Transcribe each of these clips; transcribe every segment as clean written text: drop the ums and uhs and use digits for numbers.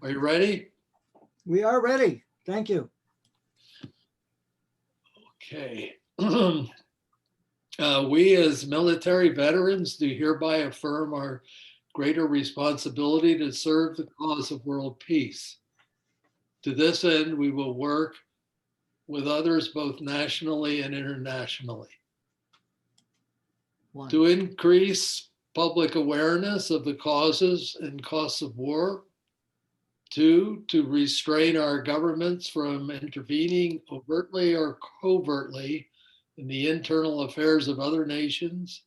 Are you ready? We are ready. Thank you. Okay. We as military veterans do hereby affirm our greater responsibility to serve the cause of world peace. To this end, we will work with others both nationally and internationally. To increase public awareness of the causes and costs of war. 2, to restrain our governments from intervening overtly or covertly in the internal affairs of other nations.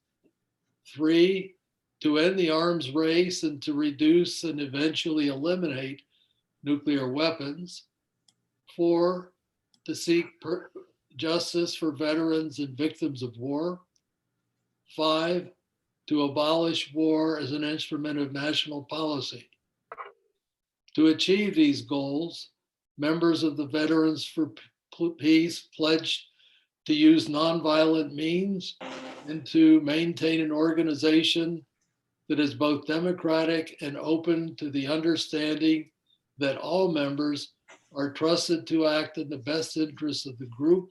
3, to end the arms race and to reduce and eventually eliminate nuclear weapons. 4, to seek justice for veterans and victims of war. 5, to abolish war as an instrument of national policy. To achieve these goals, members of the Veterans for Peace pledged to use nonviolent means and to maintain an organization that is both democratic and open to the understanding that all members are trusted to act in the best interests of the group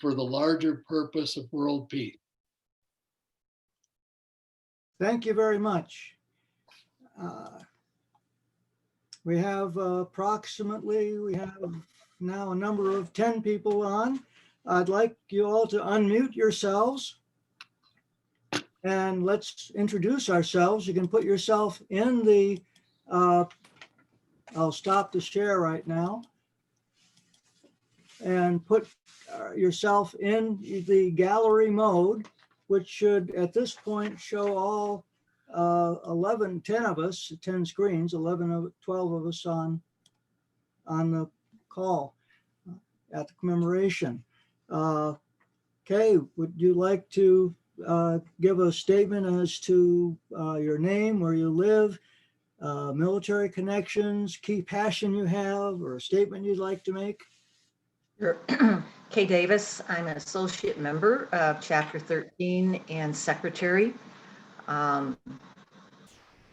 for the larger purpose of world peace. Thank you very much. We have we have now a number of 10 people on. I'd like you all to unmute yourselves and let's introduce ourselves. You can put yourself in the, I'll stop the share right now and put yourself in the gallery mode, which should at this point show all 10 of us, 10 screens, 12 of us on the call at the commemoration. Okay, would you like to give a statement as to your name, where you live, military connections, key passion you have, or a statement you'd like to make? Sure. Kay Davis, I'm an associate member of Chapter 13 and secretary.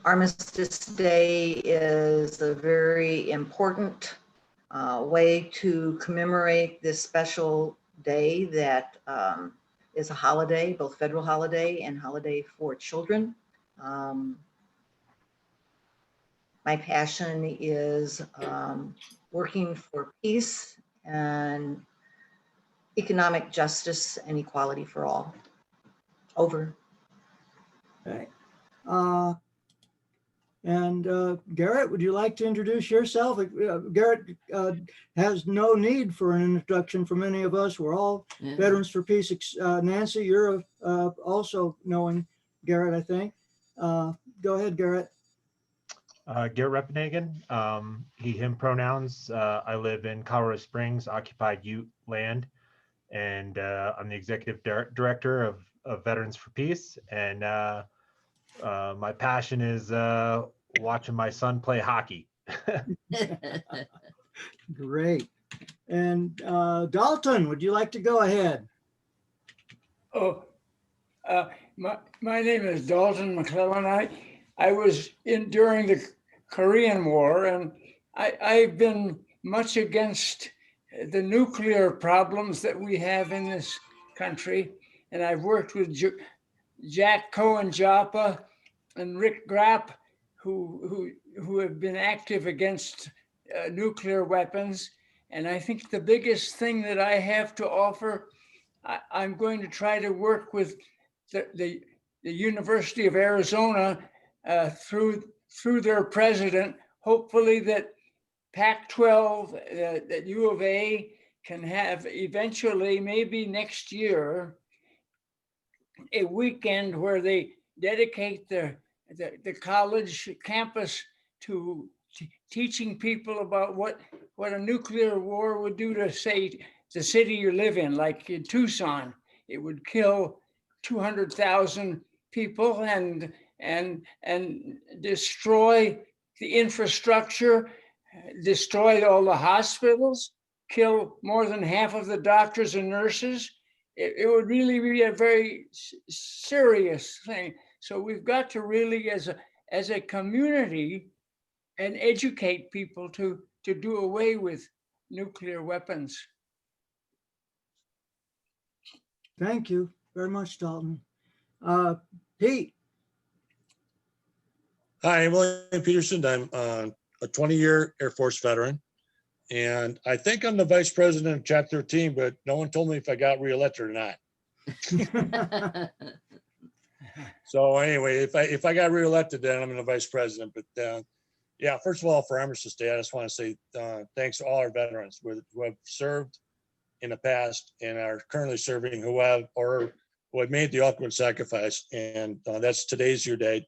Armistice Day is a very important way to commemorate this special day that is a holiday, both federal holiday and holiday for children. My passion is working for peace and economic justice and equality for all. Over. Okay. Garrett, would you like to introduce yourself? Garrett has no need for an introduction from any of us. We're all Veterans for Peace. Nancy, you're also knowing Garrett, I think. Go ahead, Garrett. Garrett Reppenhagen, he, him pronouns. I live in Colorado Springs, occupied Ute land, and I'm the executive director of Veterans for Peace. And my passion is watching my son play hockey. Great. And Dalton, would you like to go ahead? Oh, my name is Dalton McClellan. I was in during the Korean War, and I've been much against the nuclear problems that we have in this country. And I've worked with Jack Cohen Joppa and Rick Grapp, who have been active against nuclear weapons. And I think the biggest thing that I have to offer, I'm going to try to work with the University of Arizona through their president, hopefully that Pac-12, that U of A can have eventually, maybe next year, a weekend where they dedicate the college campus to teaching people about what a nuclear war would do to, say, the city you live in, like in Tucson. It would kill 200,000 people and destroy the infrastructure, destroy all the hospitals, kill more than half of the doctors and nurses. It would really be a very serious thing. So we've got to really, as a community, and educate people to do away with nuclear weapons. Thank you very much, Dalton. Pete, Hi, I'm William Peterson. I'm a 20-year Air Force veteran. And I think I'm the vice president of Chapter 13, but no one told me if I got reelected or not. So anyway, if I got reelected, then I'm the vice president. But yeah, first of all, for Armistice Day, I just want to say thanks to all our veterans who have served in the past and are currently serving, who have made the ultimate sacrifice. And that's today's your day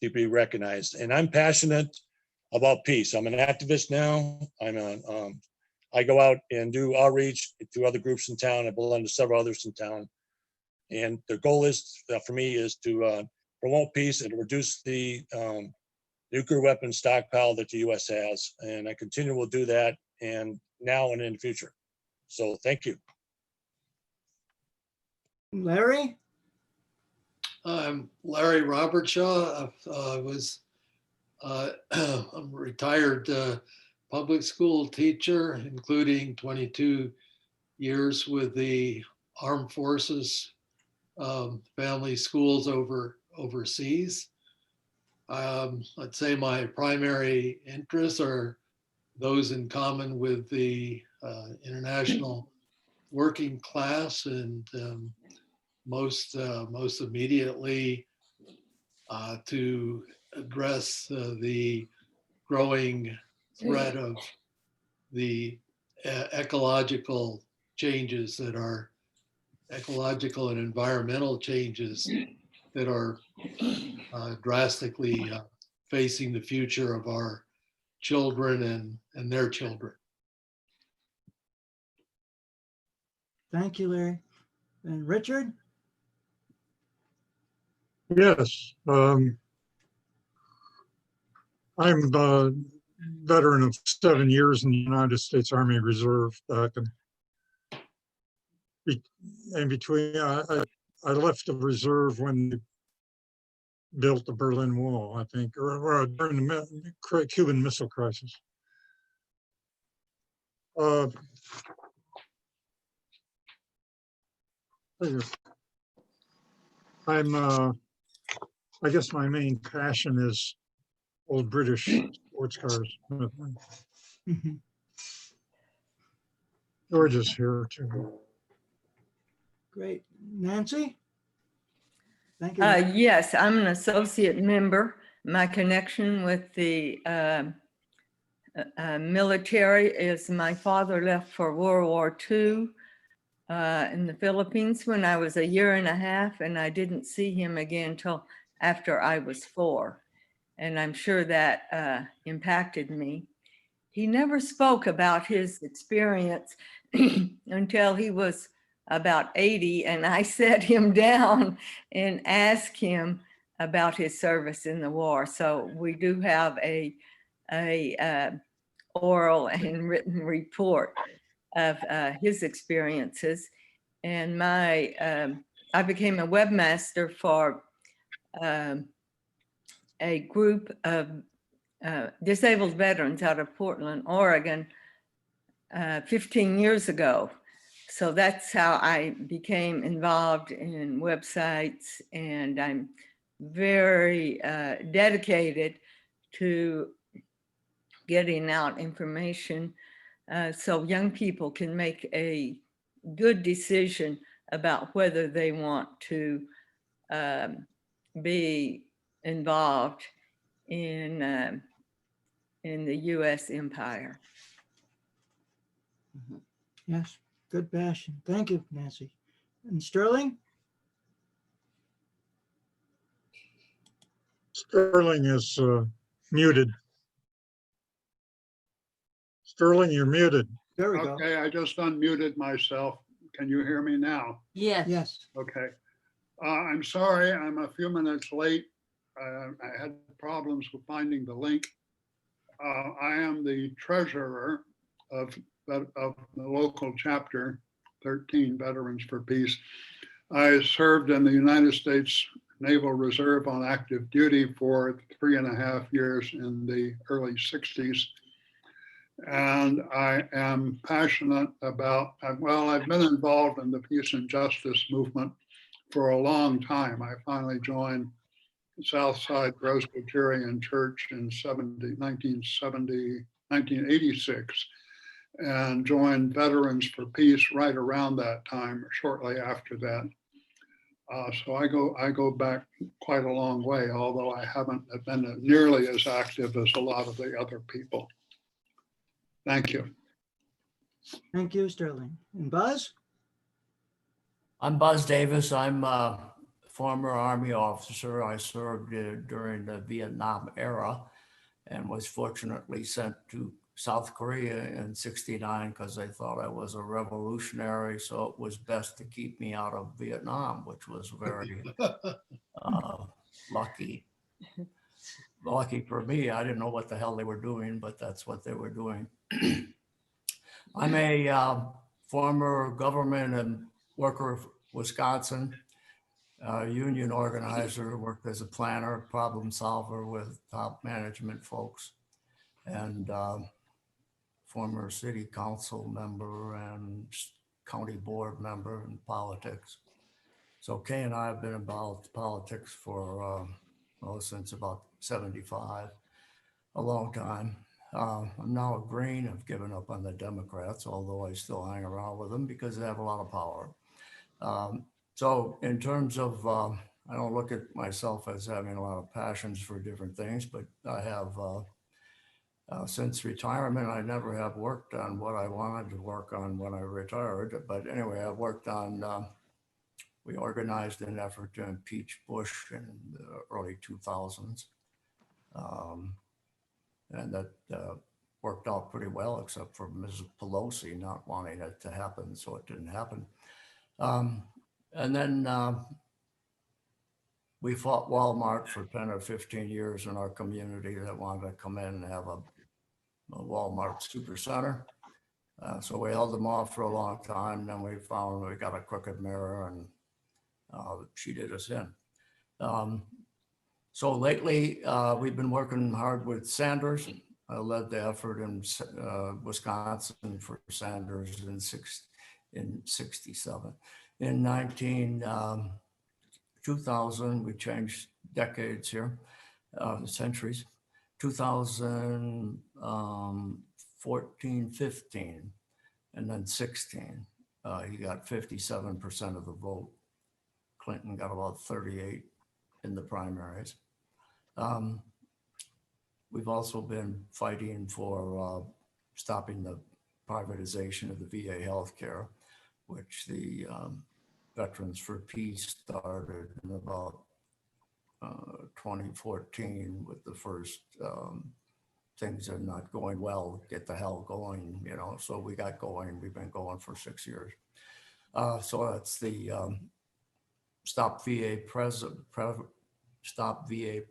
to be recognized. And I'm passionate about peace. I'm an activist now. I go out and do outreach to other groups in town. I belong to several others in town. And the goal is for me is to promote peace and to reduce the nuclear weapons stockpile that the U.S. has. And I continue to do that, and now and in the future. So thank you. Larry, I'm Larry Robertshaw. I'm a retired public school teacher, including 22 years with the Armed Forces family schools overseas. I'd say my primary interests are those in common with the international working class, and most immediately to address the growing threat of the ecological changes that are ecological and environmental changes that are drastically facing the future of our children and their children. thank you, Larry. And Richard? Yes, I'm a veteran of 7 years in the United States Army Reserve. In between, I left the reserve when they built the Berlin Wall, I think, or during the Cuban Missile Crisis. I guess my main passion is old British sports cars. George is here too. Great. Nancy? Thank you. Yes, I'm an associate member. My connection with the military is my father left for World War II in the Philippines when I was 1.5 years, and I didn't see him again until after I was 4. And I'm sure that impacted me. He never spoke about his experience until he was about 80, and I sat him down and asked him about his service in the war. So we do have a oral and written report of his experiences. And I became a webmaster for a group of disabled veterans out of Portland, Oregon, 15 years ago. So that's how I became involved in websites, and I'm very dedicated to getting out information so young people can make a good decision about whether they want to be involved in the U.S. empire. Yes, good passion. Thank you, Nancy. And Sterling? Sterling is muted. Sterling, you're muted. There we go. Okay, I just unmuted myself. Can you hear me now? Yes. Yes. Okay. I'm sorry, I'm a few minutes late. I had problems with finding the link. I am the treasurer of the local chapter 13, Veterans for Peace. I served in the United States Naval Reserve on active duty for 3.5 years in the early 60s. And I am passionate about, well, I've been involved in the peace and justice movement for a long time. I finally joined the Southside Presbyterian Church in 1986 and joined Veterans for Peace right around that time, shortly after that. So I go back quite a long way, although I haven't been nearly as active as a lot of the other people. Thank you. Thank you, Sterling. And Buzz? I'm Buzz Davis. I'm a former Army officer. I served during the Vietnam era and was fortunately sent to South Korea in '69 because they thought I was a revolutionary. So it was best to keep me out of Vietnam, which was very lucky. Lucky for me, I didn't know what the hell they were doing, but that's what they were doing. I'm a former government and worker of Wisconsin, union organizer, worked as a planner, problem solver with top management folks, and former city council member and county board member in politics. So Kay and I have been involved in politics for, well, since about 75, a long time. I'm now a Green. I've given up on the Democrats, although I still hang around with them because they have a lot of power. So in terms of, I don't look at myself as having a lot of passions for different things, but I have, since retirement, I never have worked on what I wanted to work on when I retired. But anyway, I've worked on, we organized an effort to impeach Bush in the early 2000s. And that worked out pretty well, except for Mrs. Pelosi not wanting it to happen, so it didn't happen. And then we fought Walmart for 10 or 15 years in our community that wanted to come in and have a Walmart supercenter. So we held them off for a long time. Then we found we got a crooked mirror and she did us in. So lately, we've been working hard with Sanders. I led the effort in Wisconsin for Sanders in 67. In 2000, we changed decades here, centuries. 2014, 15, and then 16, he got 57% of the vote. Clinton got about 38 in the primaries. We've also been fighting for stopping the privatization of the VA healthcare, which the Veterans for Peace started in about 2014 with the first things are not going well, get the hell going, you know, so we got going, we've been going for 6 years. So that's the Stop VA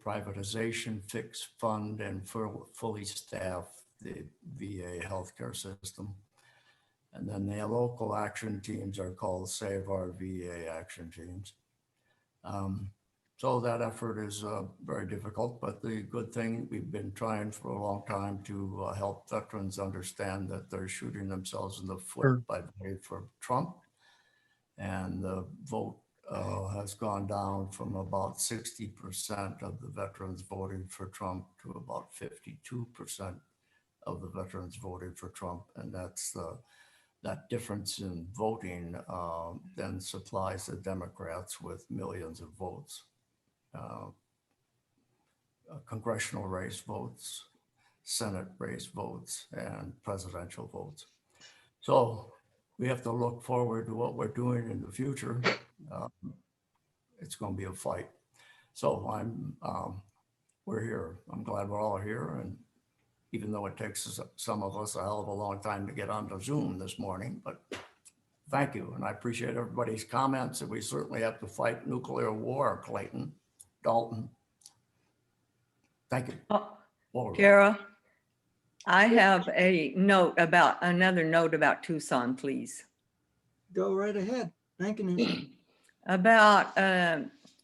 privatization, fix, fund, and fully staff the VA healthcare system. And then the local action teams are called Save Our VA action teams. So that effort is very difficult, but the good thing, we've been trying for a long time to help veterans understand that they're shooting themselves in the foot by voting for Trump. And the vote has gone down from about 60% of the veterans voting for Trump to about 52% of the veterans voting for Trump. And that's that difference in voting then supplies the Democrats with millions of votes, congressional race votes, Senate race votes, and presidential votes. So we have to look forward to what we're doing in the future. It's going to be a fight. So we're here. I'm glad we're all here. And even though it takes some of us a hell of a long time to get onto Zoom this morning, but thank you. And I appreciate everybody's comments. And we certainly have to fight nuclear war, Clayton, Dalton. Thank you. Kara, I have another note about Tucson, please. Go right ahead. Thank you. About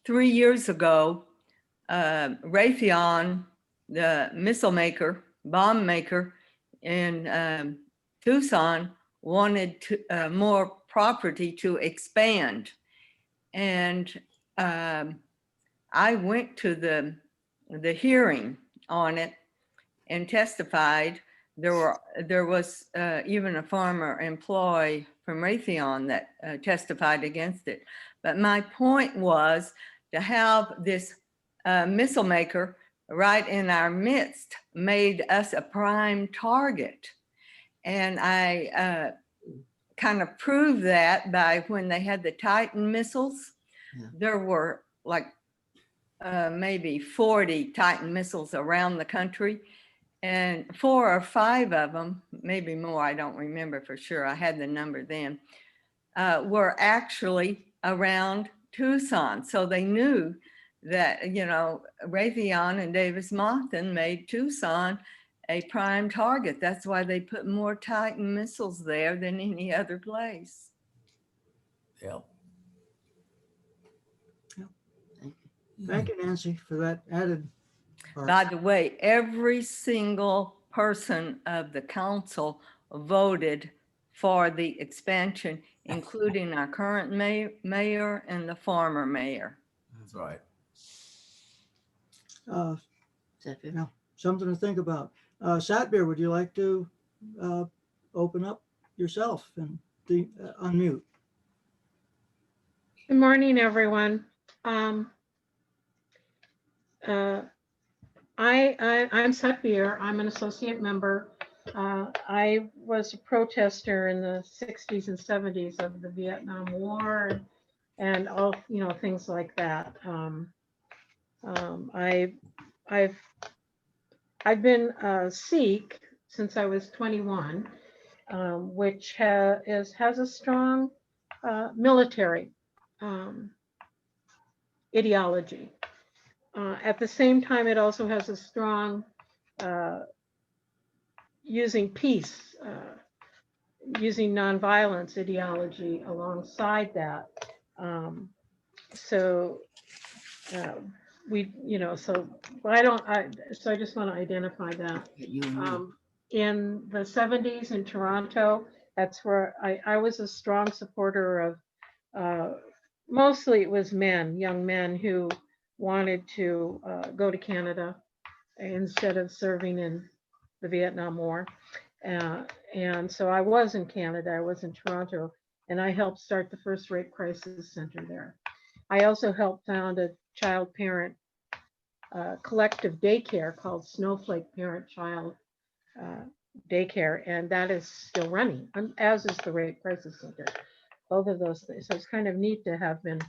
3 years ago, Raytheon, the missile maker, bomb maker in Tucson, wanted more property to expand. And I went to the hearing on it and testified. There was even a former employee from Raytheon that testified against it. But my point was to have this missile maker right in our midst made us a prime target. And I kind of proved that by when they had the Titan missiles. Yeah. There were like maybe 40 Titan missiles around the country, and 4 or 5 of them, maybe more, I don't remember for sure, I had the number then, were actually around Tucson. So they knew that, you know, Raytheon and Davis-Monthan made Tucson a prime target. That's why they put more Titan missiles there than any other place. Yep. Thank you, Nancy, for that added part. By the way, every single person of the council voted for the expansion, including our current mayor and the former mayor. That's right. Yeah, something to think about. Satbir, would you like to open up yourself and unmute? Good morning, everyone. I'm Satbir. I'm an associate member. I was a protester in the 60s and 70s of the Vietnam War and all, you know, things like that. I've been a Sikh since I was 21, which has a strong military ideology. At the same time, it also has a strong using peace, using nonviolence ideology alongside that. So I just want to identify that. In the 70s in Toronto, that's where I was a strong supporter of, mostly it was young men who wanted to go to Canada instead of serving in the Vietnam War. And so I was in Canada, I was in Toronto, and I helped start the first rape crisis center there. I also helped found a child parent collective daycare called Snowflake Parent Child Daycare, and that is still running, as is the Rape Crisis Center. Both of those things. So it's kind of neat to have been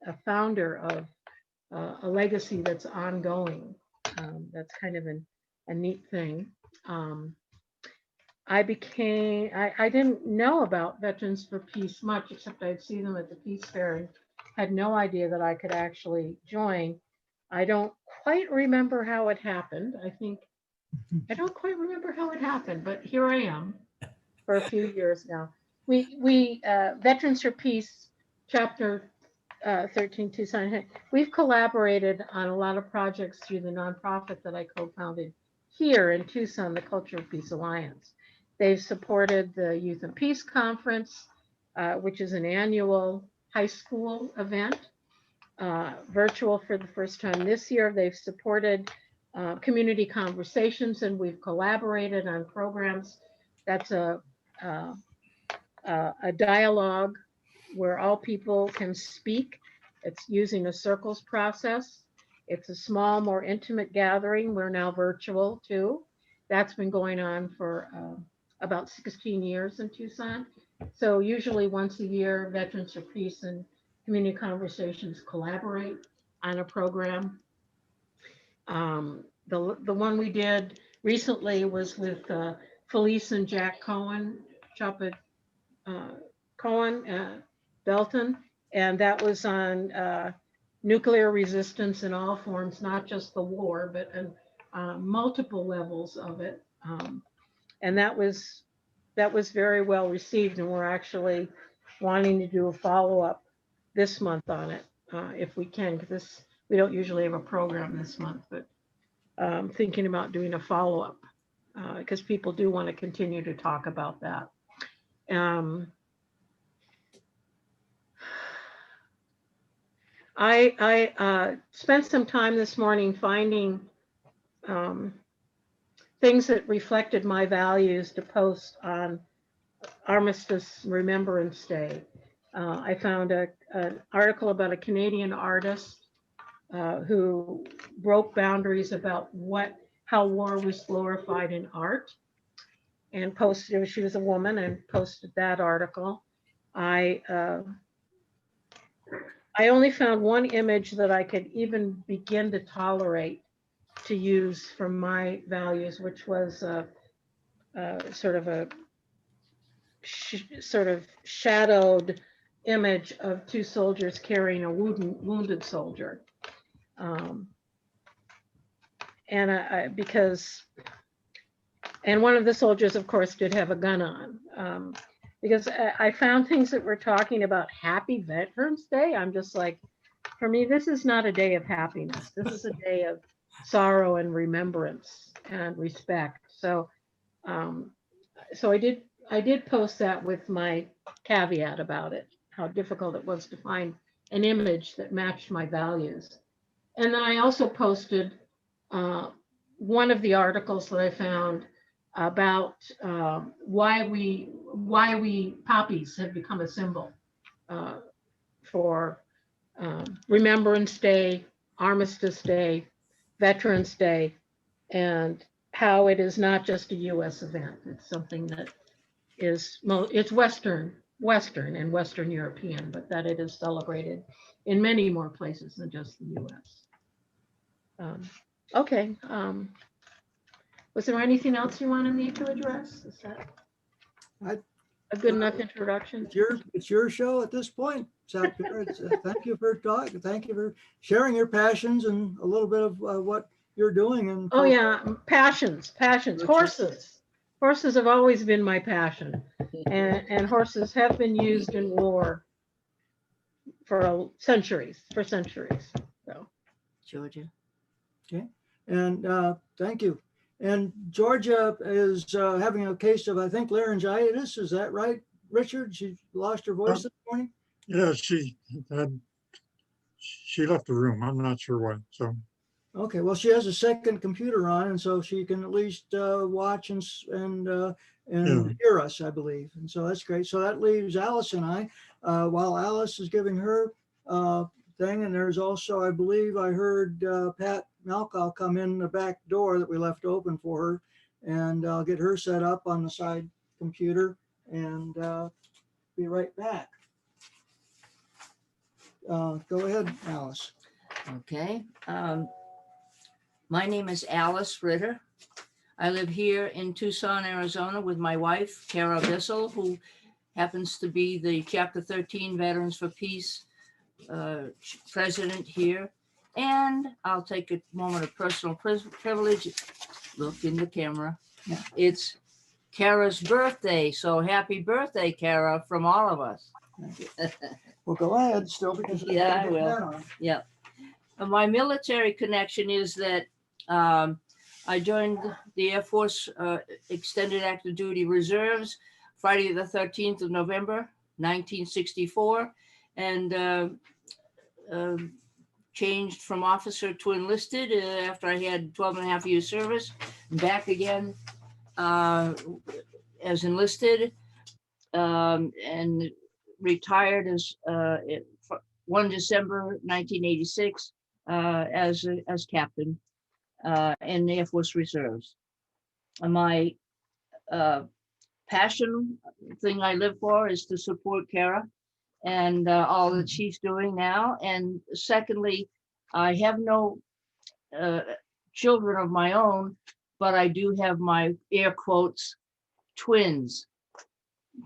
a founder of a legacy that's ongoing. That's kind of a neat thing. I didn't know about Veterans for Peace much, except I'd seen them at the Peace Fair and had no idea that I could actually join. I don't quite remember how it happened. I don't quite remember how it happened, but here I am for a few years now. We Veterans for Peace, Chapter 13 Tucson, we've collaborated on a lot of projects through the nonprofit that I co-founded here in Tucson, the Culture of Peace Alliance. They've supported the Youth and Peace Conference, which is an annual high school event, virtual for the first time this year. They've supported community conversations, and we've collaborated on programs. That's a dialogue where all people can speak. It's using a circles process. It's a small, more intimate gathering. We're now virtual too. That's been going on for about 16 years in Tucson. So usually once a year, Veterans for Peace and Community Conversations collaborate on a program. The one we did recently was with Felice and Jack Cohen, Choppa Cohen, Belton, and that was on nuclear resistance in all forms, not just the war, but multiple levels of it. And that was very well received, and we're actually wanting to do a follow-up this month on it. if we can, because we don't usually have a program this month, but thinking about doing a follow-up because people do want to continue to talk about that. I spent some time this morning finding things that reflected my values to post on Armistice Remembrance Day. I found an article about a Canadian artist who broke boundaries about how war was glorified in art, and posted. She was a woman and posted that article. I only found one image that I could even begin to tolerate to use from my values, which was sort of a sort of shadowed image of two soldiers carrying a wounded soldier. And one of the soldiers, of course, did have a gun on. Because I found things that were talking about Happy Veterans Day. I'm just like, for me, this is not a day of happiness. This is a day of sorrow and remembrance and respect. So, so I did post that with my caveat about it, how difficult it was to find an image that matched my values. And then I also posted one of the articles that I found about why poppies have become a symbol for Remembrance Day, Armistice Day, Veterans Day, and how it is not just a U.S. event. It's something that it's Western and Western European, but that it is celebrated in many more places than just the U.S. Okay. Was there anything else you wanted me to address? Is that a good enough introduction? It's your show at this point, South Pier. Thank you for talking. Thank you for sharing your passions and a little bit of what you're doing. And oh yeah, passions. Horses have always been my passion, and horses have been used in war for centuries. So, Georgia. Okay, and thank you. And Georgia is having a case of, I think, laryngitis. Is that right, Richard? She lost her voice this morning. Yeah, she left the room. I'm not sure why. So. Okay, well, she has a second computer on, and so she can at least watch and hear us, I believe. And so that's great. So that leaves Alice and I, while Alice is giving her thing. And there's also, I believe I heard Pat Malkow come in the back door that we left open for her, and I'll get her set up on the side computer and be right back. Go ahead, Alice. Okay. My name is Alice Ritter. I live here in Tucson, Arizona with my wife, Kara Bissell, who happens to be the Chapter 13 Veterans for Peace president here. And I'll take a moment of personal privilege. Look in the camera. It's Kara's birthday. So happy birthday, Kara, from all of us. Well, go ahead still, because yeah, I will. Yeah. My military connection is that I joined the Air Force Extended Active Duty Reserves Friday the 13th of November, 1964, and changed from officer to enlisted after I had 12 and a half years service, back again as enlisted, and retired as 1 December 1986 as captain in the Air Force Reserves. My passion thing I live for is to support Kara and all that she's doing now. And secondly, I have no children of my own, but I do have my air quotes twins.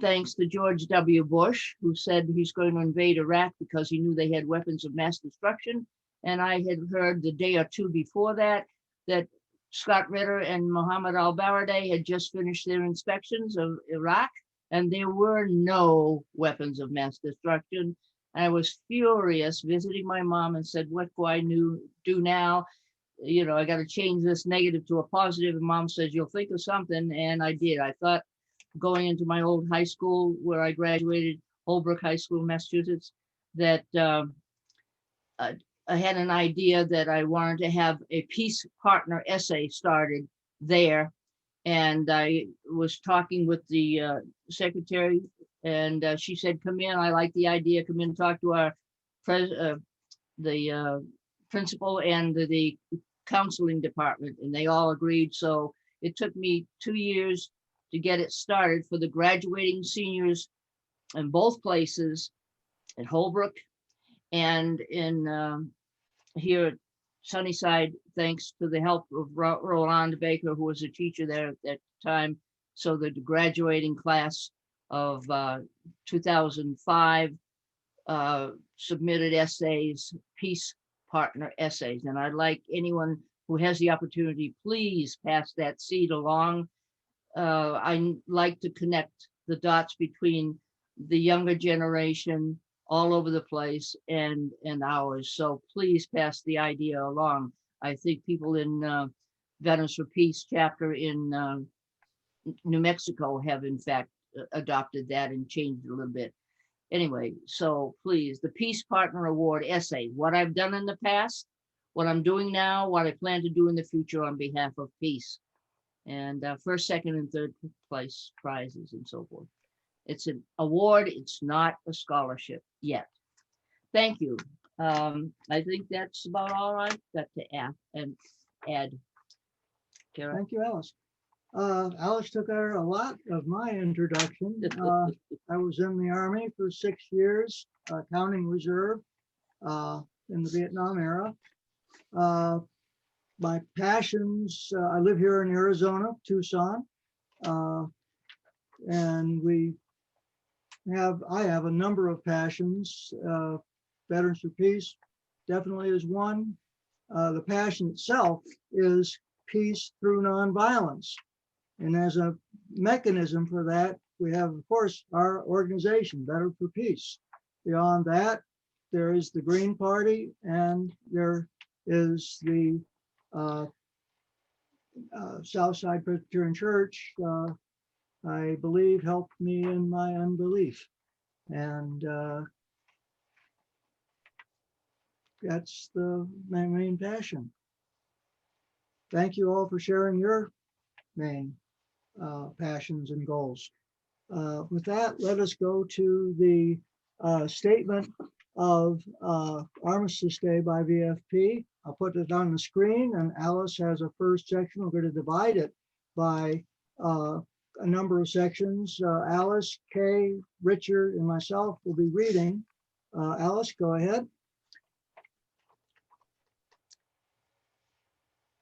Thanks to George W. Bush, who said he's going to invade Iraq because he knew they had weapons of mass destruction. And I had heard the day or two before that Scott Ritter and Mohammed al-Baradei had just finished their inspections of Iraq, and there were no weapons of mass destruction. I was furious visiting my mom and said, what do I do now? You know, I got to change this negative to a positive. And mom says, you'll think of something. And I did. I thought going into my old high school where I graduated, Holbrook High School, Massachusetts, that I had an idea that I wanted to have a peace partner essay started there. And I was talking with the secretary, and she said, come in, I like the idea, come in and talk to our principal and the counseling department, and they all agreed. So it took me 2 years to get it started for the graduating seniors in both places, at Holbrook and in here at Sunnyside, thanks to the help of Roland Baker, who was a teacher there at that time. So the graduating class of 2005 submitted essays, peace partner essays. And I'd like anyone who has the opportunity, please pass that seed along. I like to connect the dots between the younger generation all over the place and ours. So please pass the idea along. I think people in Veterans for Peace chapter in New Mexico have in fact adopted that and changed it a little bit. Anyway, so please, the Peace Partner Award essay, what I've done in the past, what I'm doing now, what I plan to do in the future on behalf of peace. And first, second, and third place prizes and so forth. It's an award. It's not a scholarship yet. Thank you. I think that's about all I've got to add. Kara? Thank you, Alice. Alice took out a lot of my introduction. I was in the Army for 6 years, counting reserve in the Vietnam era. My passions, I live here in Arizona, Tucson, and I have a number of passions. Veterans for Peace definitely is one. The passion itself is peace through nonviolence. And as a mechanism for that, we have, of course, our organization, Veterans for Peace. Beyond that, there is the Green Party, and there is the Southside Presbyterian Church, I believe, helped me in my unbelief. And that's my main passion. Thank you all for sharing your main passions and goals. With that, let us go to the statement of Armistice Day by VFP. I'll put it on the screen, and Alice has a first section. We're going to divide it by a number of sections. Alice, Kay, Richard, and myself will be reading. Alice, go ahead.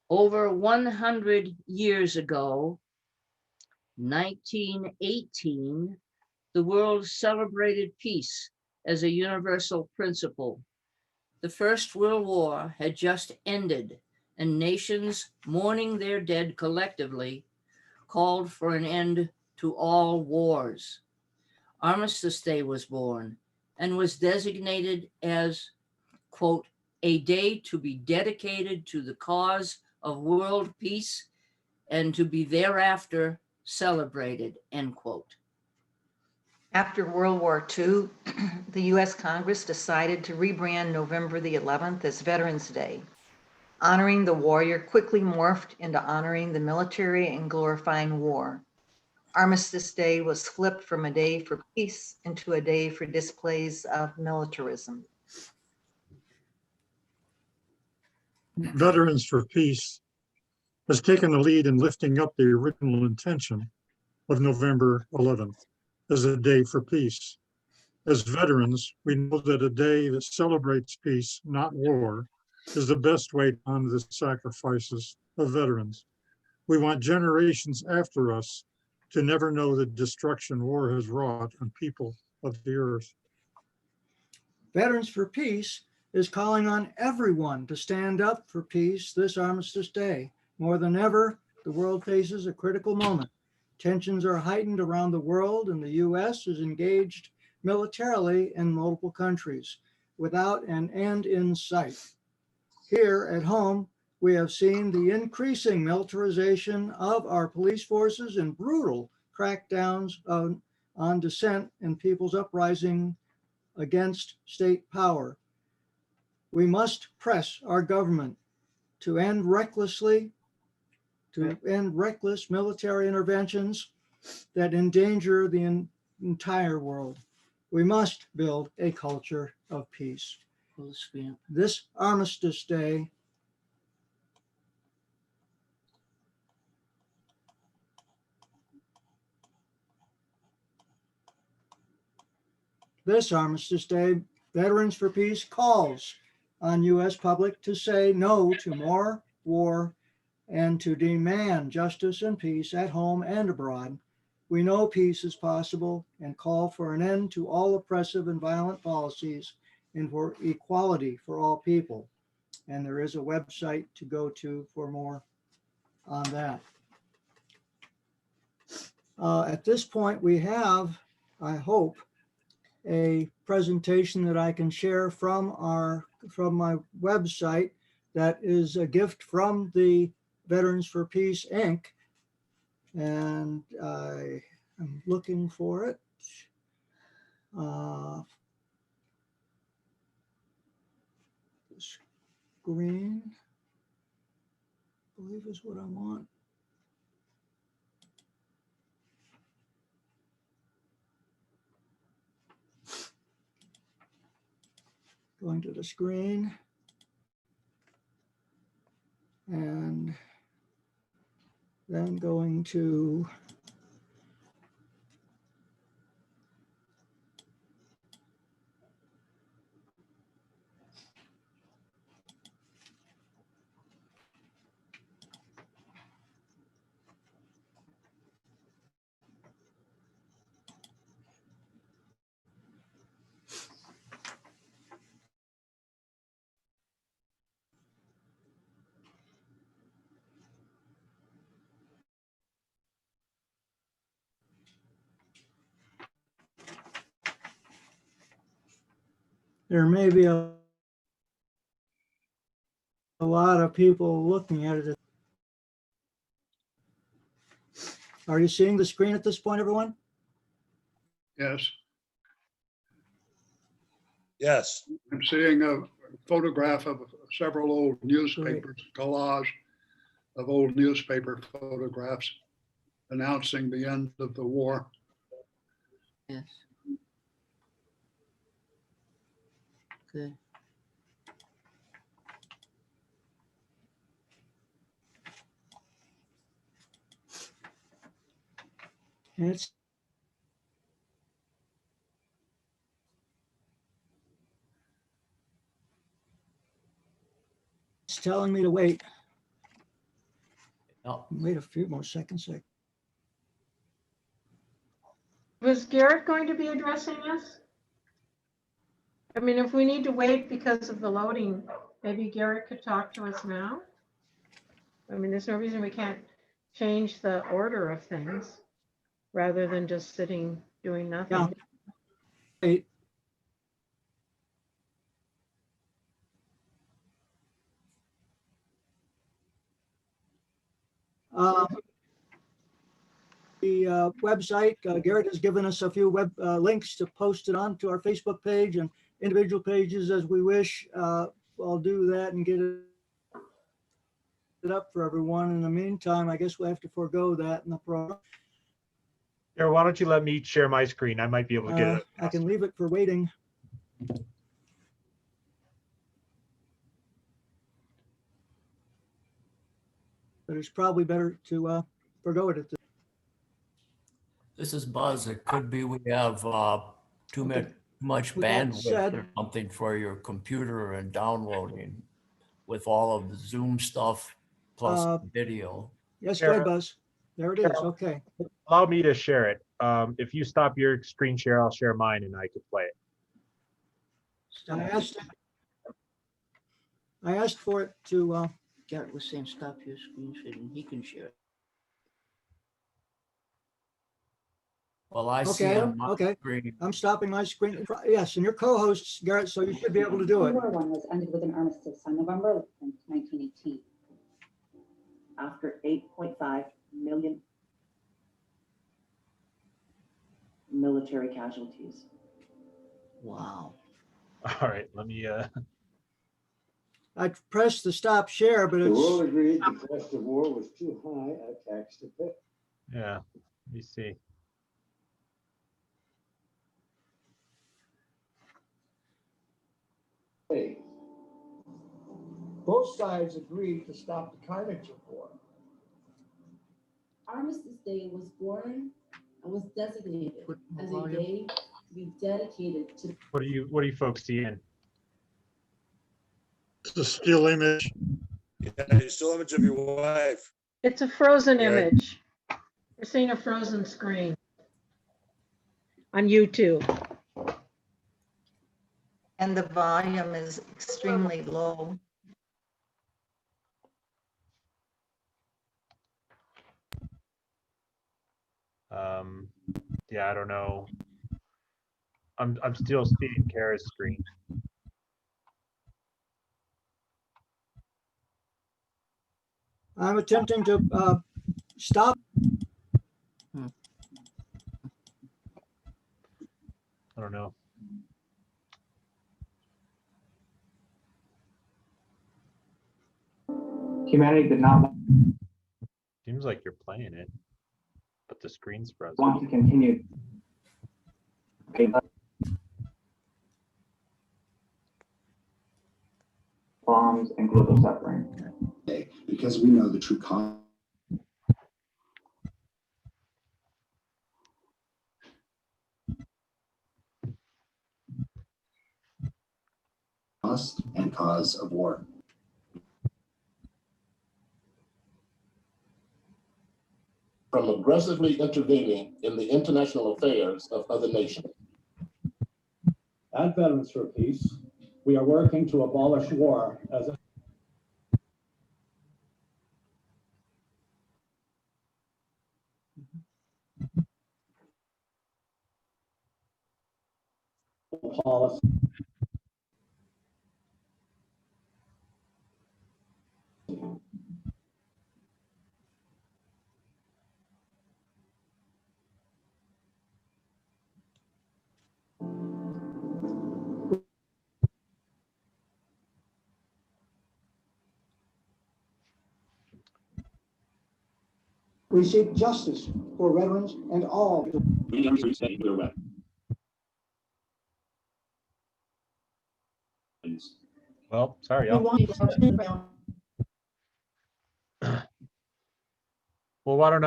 Over 100 years ago, 1918, the world celebrated peace as a universal principle. The First World War had just ended, and nations mourning their dead collectively called for an end to all wars. Armistice Day was born and was designated as, quote, a day to be dedicated to the cause of world peace and to be thereafter celebrated, end quote. After World War II, the U.S. Congress decided to rebrand November the 11th as Veterans Day. Honoring the warrior quickly morphed into honoring the military and glorifying war. Armistice Day was flipped from a day for peace into a day for displays of militarism. Veterans for Peace has taken the lead in lifting up the original intention of November 11th as a day for peace. As veterans, we know that a day that celebrates peace, not war, is the best way to honor the sacrifices of veterans. We want generations after us to never know the destruction war has wrought on people of the earth. Veterans for Peace is calling on everyone to stand up for peace this Armistice Day. More than ever, the world faces a critical moment. Tensions are heightened around the world, and the U.S. is engaged militarily in multiple countries without an end in sight. Here at home, we have seen the increasing militarization of our police forces and brutal crackdowns on dissent and people's uprising against state power. We must press our government to end reckless military interventions that endanger the entire world. We must build a culture of peace. This Armistice Day, Veterans for Peace calls on U.S. public to say no to more war and to demand justice and peace at home and abroad. We know peace is possible and call for an end to all oppressive and violent policies and for equality for all people. And there is a website to go to for more on that. At this point, we have, I hope, a presentation that I can share from my website that is a gift from the Veterans for Peace, Inc. And I am looking for it. Screen, I believe is what I want. Going to the screen. And then going to there may be a lot of people looking at it. Are you seeing the screen at this point, everyone? Yes, Yes. I'm seeing a photograph of several old newspapers, collage of old newspaper photographs announcing the end of the war. Yes. Good. And it's telling me to wait. Oh, Wait a few more seconds. Was Garrett going to be addressing us? I mean, if we need to wait because of the loading, maybe Garrett could talk to us now. I mean, there's no reason we can't change the order of things rather than just sitting doing nothing. Wait. The website, Garrett has given us a few web links to post it onto our Facebook page and individual pages as we wish. I'll do that and get it up for everyone. In the meantime, I guess we'll have to forego that in the program. Here, why don't you let me share my screen? I might be able to get it. I can leave it for waiting. But it's probably better to forego it at this. this is Buzz. It could be we have too much With that bandwidth said- or something for your computer and downloading with all of the Zoom stuff plus video. Yes, go ahead, Buzz. There it is. Okay. Allow me to share it. If you stop your screen share, I'll share mine and I can play it. I asked for it to. Garrett was saying stop your screen sharing. He can share it. Well, I see Okay, on my okay. screen. I'm stopping my screen. Yes, and your co-hosts, Garrett, so you should be able to do it. World War I was ended with an armistice on November 11th, 1918. After 8.5 million military casualties. Wow. All right, let me, I pressed the stop share, but The world it's, agreed the cost of war was too high a tax to pay. yeah, let me see. Both sides agreed to stop the carnage of war. Armistice Day was born and was designated Put more as a volume. day to be dedicated to What are you folks seeing? It's a still image. Yeah, you still image of your wife. It's a frozen Yeah. image. We're seeing a frozen screen on YouTube. And the volume is extremely low. Yeah, I don't know. I'm still seeing Kara's screen. I'm attempting to stop. I don't know. Humanity did not Seems like you're playing it, but the screen's frozen. want to continue. Bombs and global suffering. Because we know the true cost and cause of war. From aggressively intervening in the international affairs of other nations. At Veterans for Peace, we are working to abolish war as a policy. We seek justice for veterans and all. Well, sorry, y'all. Well, why don't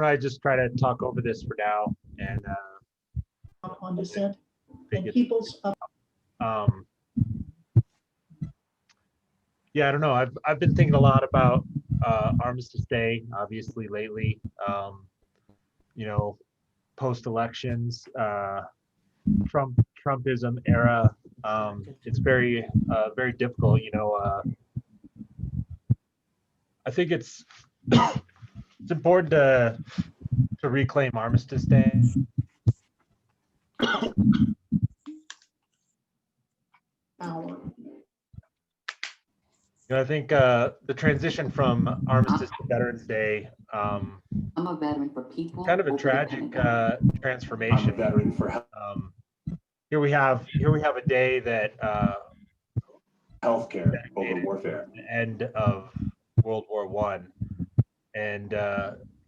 I just try to talk over this for now and on dissent think and it's- people's yeah, I don't know. I've been thinking a lot about Armistice Day, obviously lately. You know, post elections, Trumpism era. It's very very difficult. You know, I think it's important to reclaim Armistice Day. hour. You know, I think the transition from Armistice to Veterans Day, I'm a veteran for people. kind of a over the tragic Pentagon. transformation. I'm a veteran for Here we have a day that healthcare over warfare. the end of World War I, and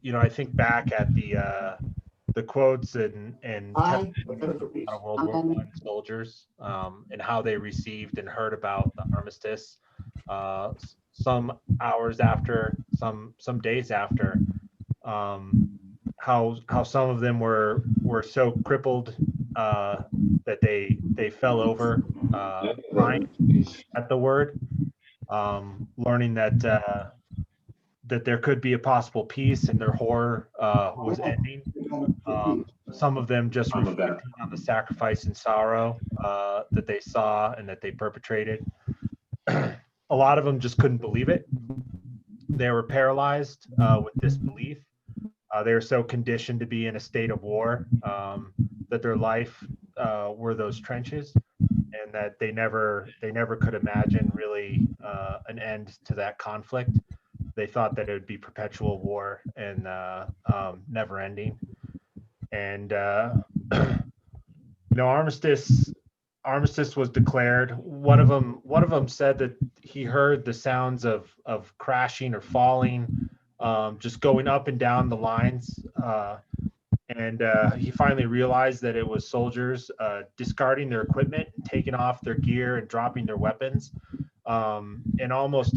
you know, I think back at the quotes and I testimonies out of World War I soldiers, and how they received and heard about the armistice. Some hours after, some days after, how some of them were so crippled that they fell over crying at the word, learning that that there could be a possible peace and their horror was ending. Some of them just reflecting on the sacrifice and sorrow that they saw and that they perpetrated. A lot of them just couldn't believe it. They were paralyzed with disbelief. They were so conditioned to be in a state of war that their life were those trenches, and that they never could imagine really an end to that conflict. They thought that it would be perpetual war and never ending. And armistice was declared. One of them said that he heard the sounds of crashing or falling, just going up and down the lines. And he finally realized that it was soldiers discarding their equipment, taking off their gear, and dropping their weapons, and almost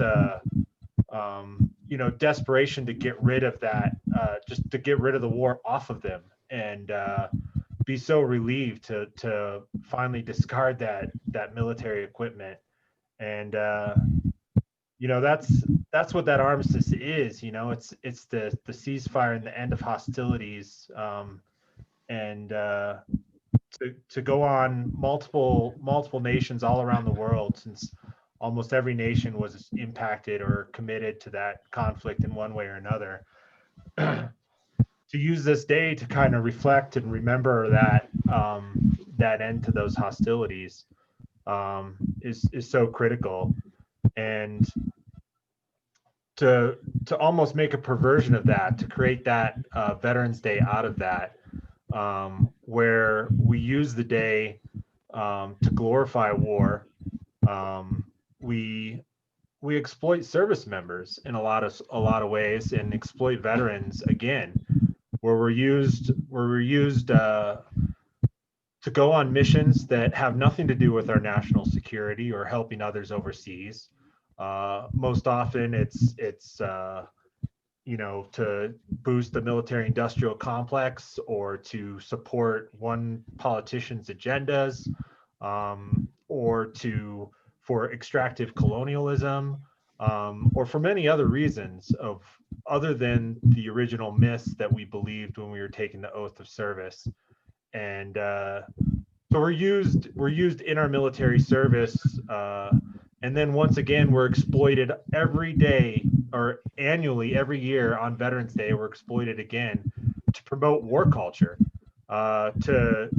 desperation to get rid of that, just to get rid of the war off of them, and be so relieved to finally discard that military equipment. And that's what that armistice is. It's the ceasefire and the end of hostilities, and to go on multiple nations all around the world, since almost every nation was impacted or committed to that conflict in one way or another. To use this day to kind of reflect and remember that end to those hostilities is so critical. And to almost make a perversion of that, to create that Veterans Day out of that, where we use the day to glorify war. We exploit service members in a lot of ways, and exploit veterans again, where we're used to go on missions that have nothing to do with our national security or helping others overseas. Most often it's to boost the military industrial complex, or to support one politician's agendas, or for extractive colonialism, or for many other reasons other than the original myths that we believed when we were taking the oath of service. And so we're used in our military service, and then once again we're exploited every day, or annually every year on Veterans Day. We're exploited again to promote war culture, to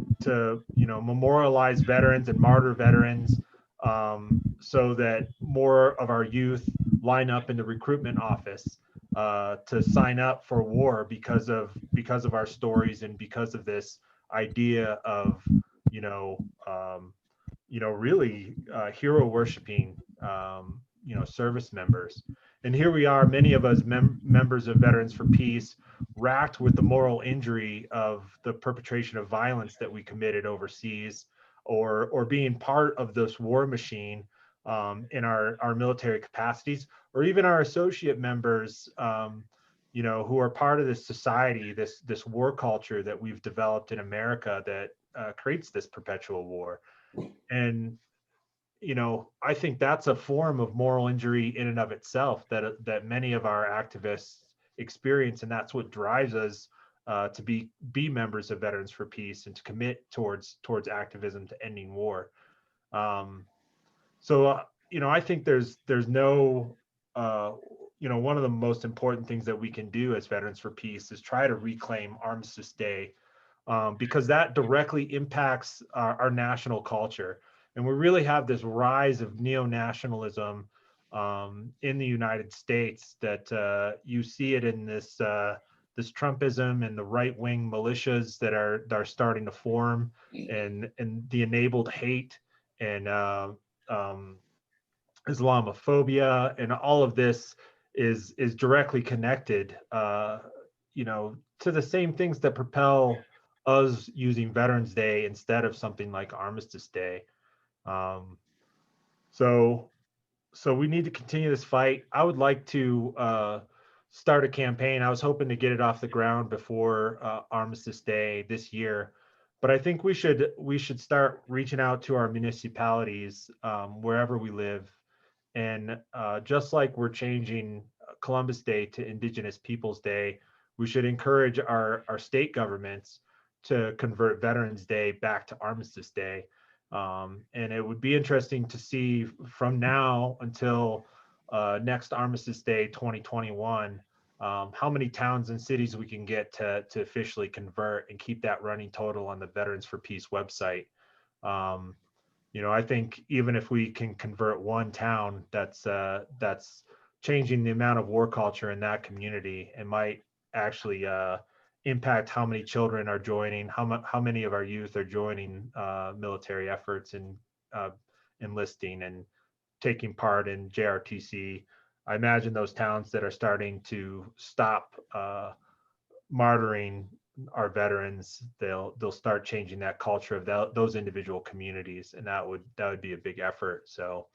memorialize veterans and martyr veterans, so that more of our youth line up in the recruitment office to sign up for war because of our stories, and because of this idea of really hero worshiping service members. And here we are, many of us members of Veterans for Peace, racked with the moral injury of the perpetration of violence that we committed overseas, or being part of this war machine in our military capacities, or even our associate members, who are part of this society, this war culture that we've developed in America that creates this perpetual war. And I think that's a form of moral injury in and of itself that many of our activists experience, and that's what drives us to be members of Veterans for Peace, and to commit towards activism to ending war. I think there's no one of the most important things that we can do as Veterans for Peace is try to reclaim Armistice Day, because that directly impacts our national culture. And we really have this rise of neo-nationalism in the United States that you see it in this Trumpism and the right-wing militias that are starting to form, and the enabled hate and Islamophobia, and all of this is directly connected to the same things that propel us using Veterans Day instead of something like Armistice Day. So we need to continue this fight. I would like to start a campaign. I was hoping to get it off the ground before Armistice Day this year, but I think we should start reaching out to our municipalities wherever we live. And just like we're changing Columbus Day to Indigenous Peoples Day, we should encourage our state governments to convert Veterans Day back to Armistice Day. And it would be interesting to see from now until next Armistice Day 2021, how many towns and cities we can get to officially convert and keep that running total on the Veterans for Peace website. I think even if we can convert one town, that's changing the amount of war culture in that community, and might actually impact how many children are joining, how many of our youth are joining military efforts and enlisting and taking part in JRTC. I imagine those towns that are starting to stop martyring our veterans, they'll start changing that culture of those individual communities, and that would be a big effort. So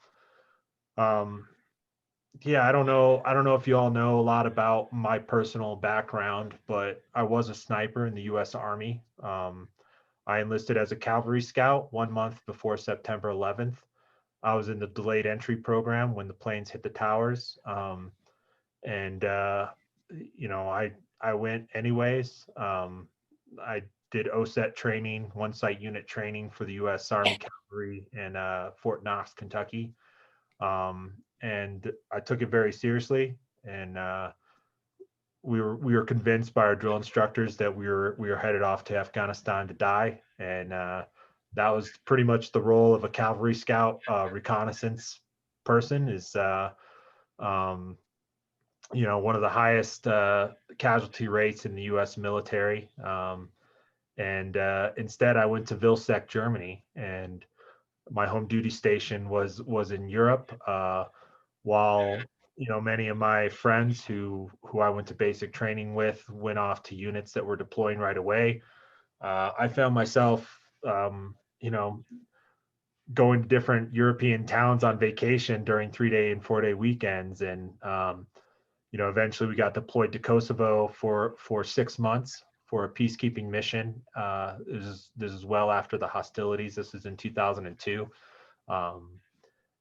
yeah, I don't know if you all know a lot about my personal background, but I was a sniper in the US Army. I enlisted as a cavalry scout 1 month before September 11th. I was in the delayed entry program when the planes hit the towers. And I went anyways. I did OSET training, one site unit training for the U.S. Army Cavalry in Fort Knox, Kentucky, and I took it very seriously. And we were convinced by our drill instructors that we were headed off to Afghanistan to die, and that was pretty much the role of a cavalry scout, reconnaissance person. Is one of the highest casualty rates in the U.S. military. And instead, I went to Vilseck, Germany, and my home duty station was in Europe. While many of my friends who I went to basic training with went off to units that were deploying right away, I found myself, going to different European towns on vacation during 3-day and 4-day weekends, and eventually we got deployed to Kosovo for 6 months for a peacekeeping mission. This is well after the hostilities. This is in 2002.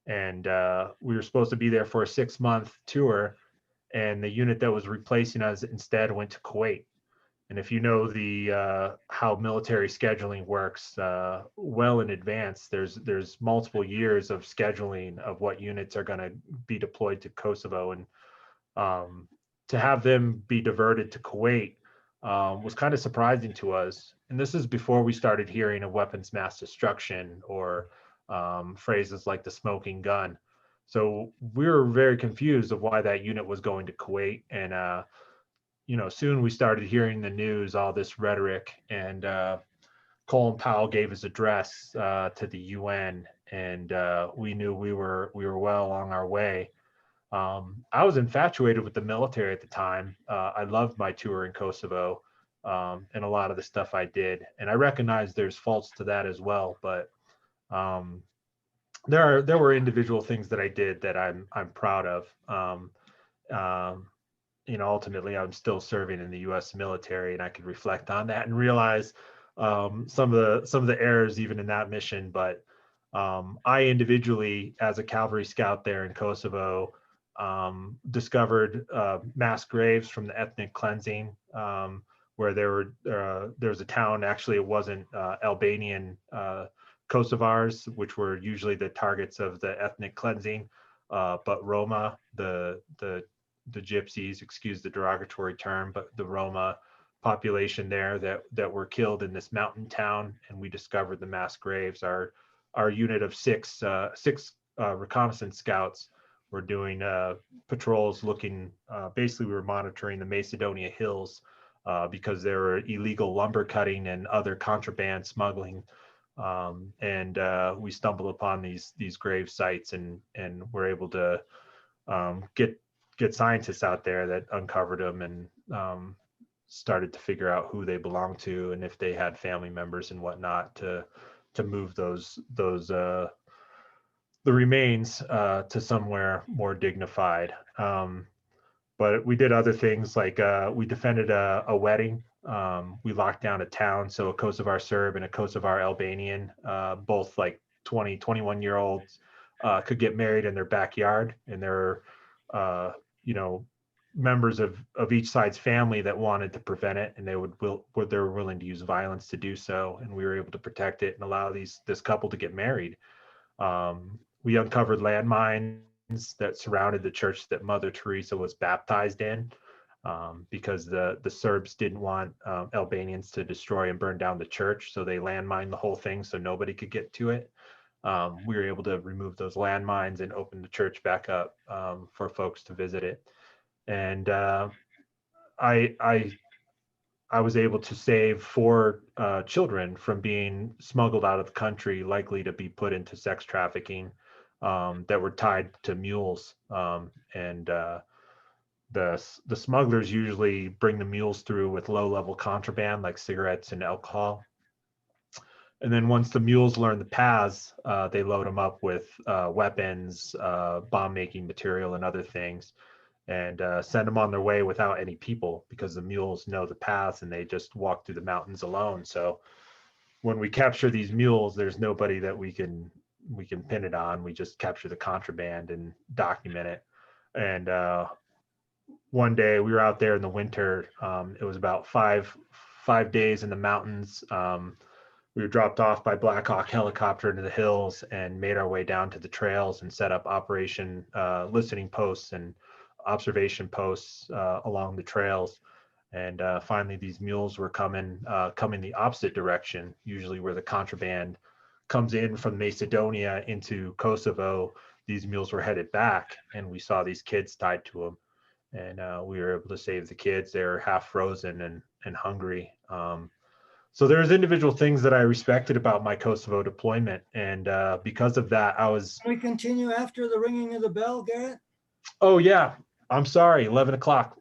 And we were supposed to be there for a 6-month tour, and the unit that was replacing us instead went to Kuwait. And if you know the how military scheduling works well in advance, there's multiple years of scheduling of what units are going to be deployed to Kosovo, and to have them be diverted to Kuwait was kind of surprising to us. And this is before we started hearing of weapons mass destruction or phrases like the smoking gun. So we were very confused of why that unit was going to Kuwait. And soon we started hearing the news, all this rhetoric, and Colin Powell gave his address to the UN, and we knew we were well along our way. I was infatuated with the military at the time. I loved my tour in Kosovo, and a lot of the stuff I did. And I recognize there's faults to that as well, but there were individual things that I did that I'm proud of. Ultimately, I'm still serving in the U.S. military, and I could reflect on that and realize some of the errors even in that mission. But I individually, as a cavalry scout there in Kosovo, discovered mass graves from the ethnic cleansing, where there was a town, actually it wasn't Albanian Kosovars, which were usually the targets of the ethnic cleansing, but Roma, the gypsies, excuse the derogatory term, but the Roma population there that were killed in this mountain town, and we discovered the mass graves. Our unit of six reconnaissance scouts were doing patrols looking, basically we were monitoring the Macedonia Hills because there were illegal lumber cutting and other contraband smuggling. And we stumbled upon these grave sites and were able to get scientists out there that uncovered them and started to figure out who they belonged to and if they had family members and whatnot to move the remains to somewhere more dignified. But we did other things like we defended a wedding. We locked down a town, so a Kosovar Serb and a Kosovar Albanian, both like 20, 21-year-olds, could get married in their backyard, and there were, members of each side's family that wanted to prevent it, and they were willing to use violence to do so, and we were able to protect it and allow this couple to get married. We uncovered landmines that surrounded the church that Mother Teresa was baptized in. because the Serbs didn't want Albanians to destroy and burn down the church. So they landmined the whole thing so nobody could get to it. We were able to remove those landmines and open the church back up for folks to visit it. And I was able to save 4 children from being smuggled out of the country, likely to be put into sex trafficking, that were tied to mules. The smugglers usually bring the mules through with low-level contraband like cigarettes and alcohol. And then once the mules learn the paths, they load them up with weapons, bomb-making material, and other things, and send them on their way without any people, because the mules know the paths and they just walk through the mountains alone. So when we capture these mules, there's nobody that we can pin it on. We just capture the contraband and document it. And one day we were out there in the winter. It was about five days in the mountains. We were dropped off by Black Hawk helicopter into the hills and made our way down to the trails and set up operation listening posts and observation posts along the trails. And finally, these mules were coming the opposite direction, usually where the contraband comes in from Macedonia into Kosovo. These mules were headed back, and we saw these kids tied to them. And we were able to save the kids. They were half frozen and hungry. So there's individual things that I respected about my Kosovo deployment. And because of that, I was... Can we continue after the ringing of the bell, Garrett? Oh, yeah. I'm sorry. 11 o'clock.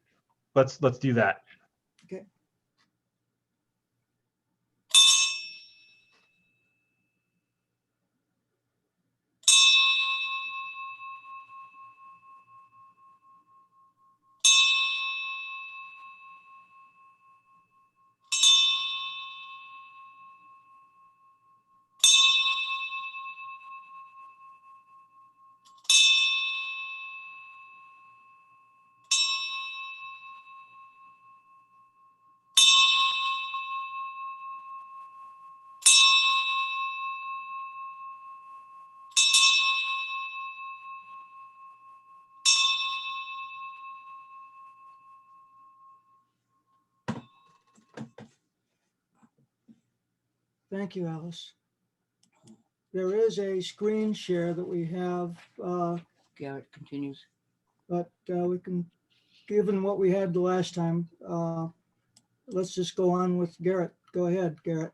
Let's do that. Okay. Thank you, Alice. There is a screen share that we have, Garrett continues. but we can, given what we had the last time, let's just go on with Garrett. Go ahead, Garrett.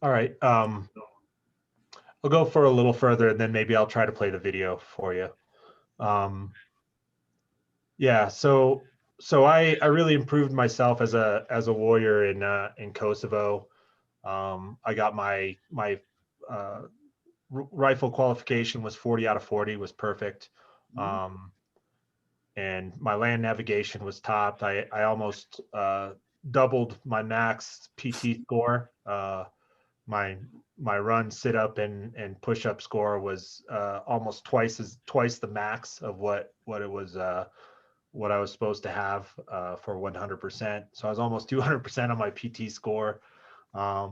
All right. I'll go for a little further, and then maybe I'll try to play the video for you. Yeah. So I really improved myself as a warrior in Kosovo. I got my rifle qualification was 40 out of 40, was perfect. And my land navigation was topped. I almost doubled my max PT score. My run, sit up, and push up score was almost twice the max of what it was what I was supposed to have for 100%. So I was almost 200% on my PT score. I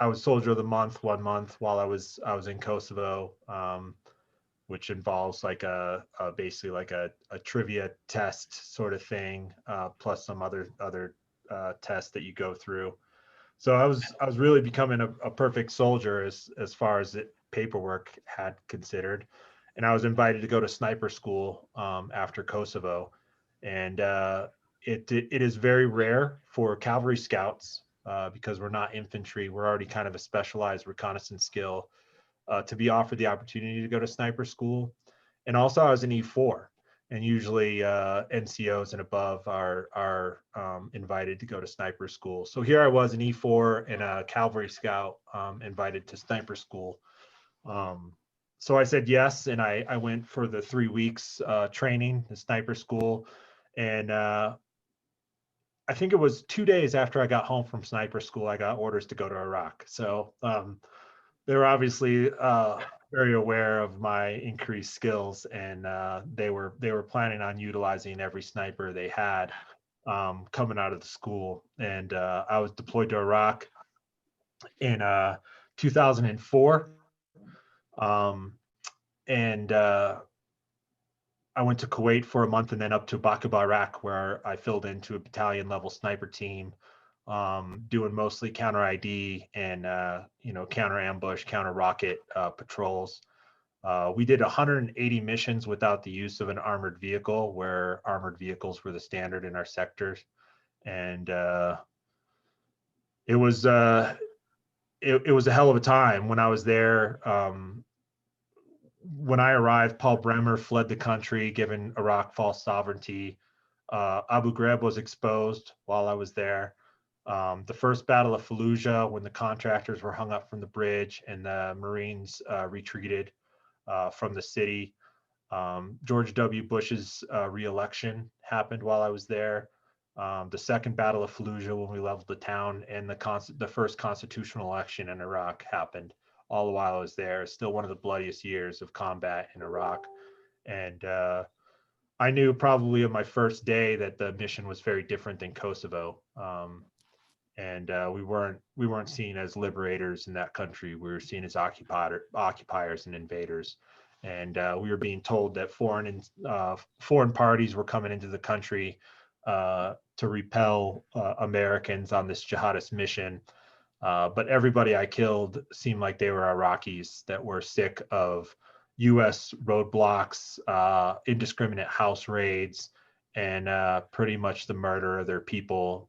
was Soldier of the Month 1 month while I was in Kosovo, which involves like basically like a trivia test sort of thing, plus some other tests that you go through. So I was really becoming a perfect soldier as far as paperwork had considered. And I was invited to go to sniper school after Kosovo. And it is very rare for cavalry scouts, because we're not infantry. We're already kind of a specialized reconnaissance skill, to be offered the opportunity to go to sniper school. And also I was an E4, and usually NCOs and above are invited to go to sniper school. So here I was, an E4 and a cavalry scout, invited to sniper school. So I said yes, and I went for the 3 weeks training, the sniper school. And I think it was 2 days after I got home from sniper school, I got orders to go to Iraq. So they were obviously very aware of my increased skills, and they were planning on utilizing every sniper they had coming out of the school. And I was deployed to Iraq in 2004. And I went to Kuwait for a month and then up to Baku, Iraq, where I filled into a battalion level sniper team, doing mostly counter ID and, counter ambush, counter rocket patrols. We did 180 missions without the use of an armored vehicle, where armored vehicles were the standard in our sectors. And it was a hell of a time when I was there. When I arrived, Paul Bremer fled the country, giving Iraq false sovereignty. Abu Ghraib was exposed while I was there. The first Battle of Fallujah, when the contractors were hung up from the bridge and the Marines retreated from the city. George W. Bush's re-election happened while I was there. The second Battle of Fallujah, when we leveled the town, and the first constitutional election in Iraq happened all the while I was there. Still one of the bloodiest years of combat in Iraq. And I knew probably on my first day that the mission was very different than Kosovo. And we weren't seen as liberators in that country. We were seen as occupiers and invaders. And we were being told that foreign parties were coming into the country to repel Americans on this jihadist mission. But everybody I killed seemed like they were Iraqis that were sick of U.S. roadblocks, indiscriminate house raids, and pretty much the murder of their people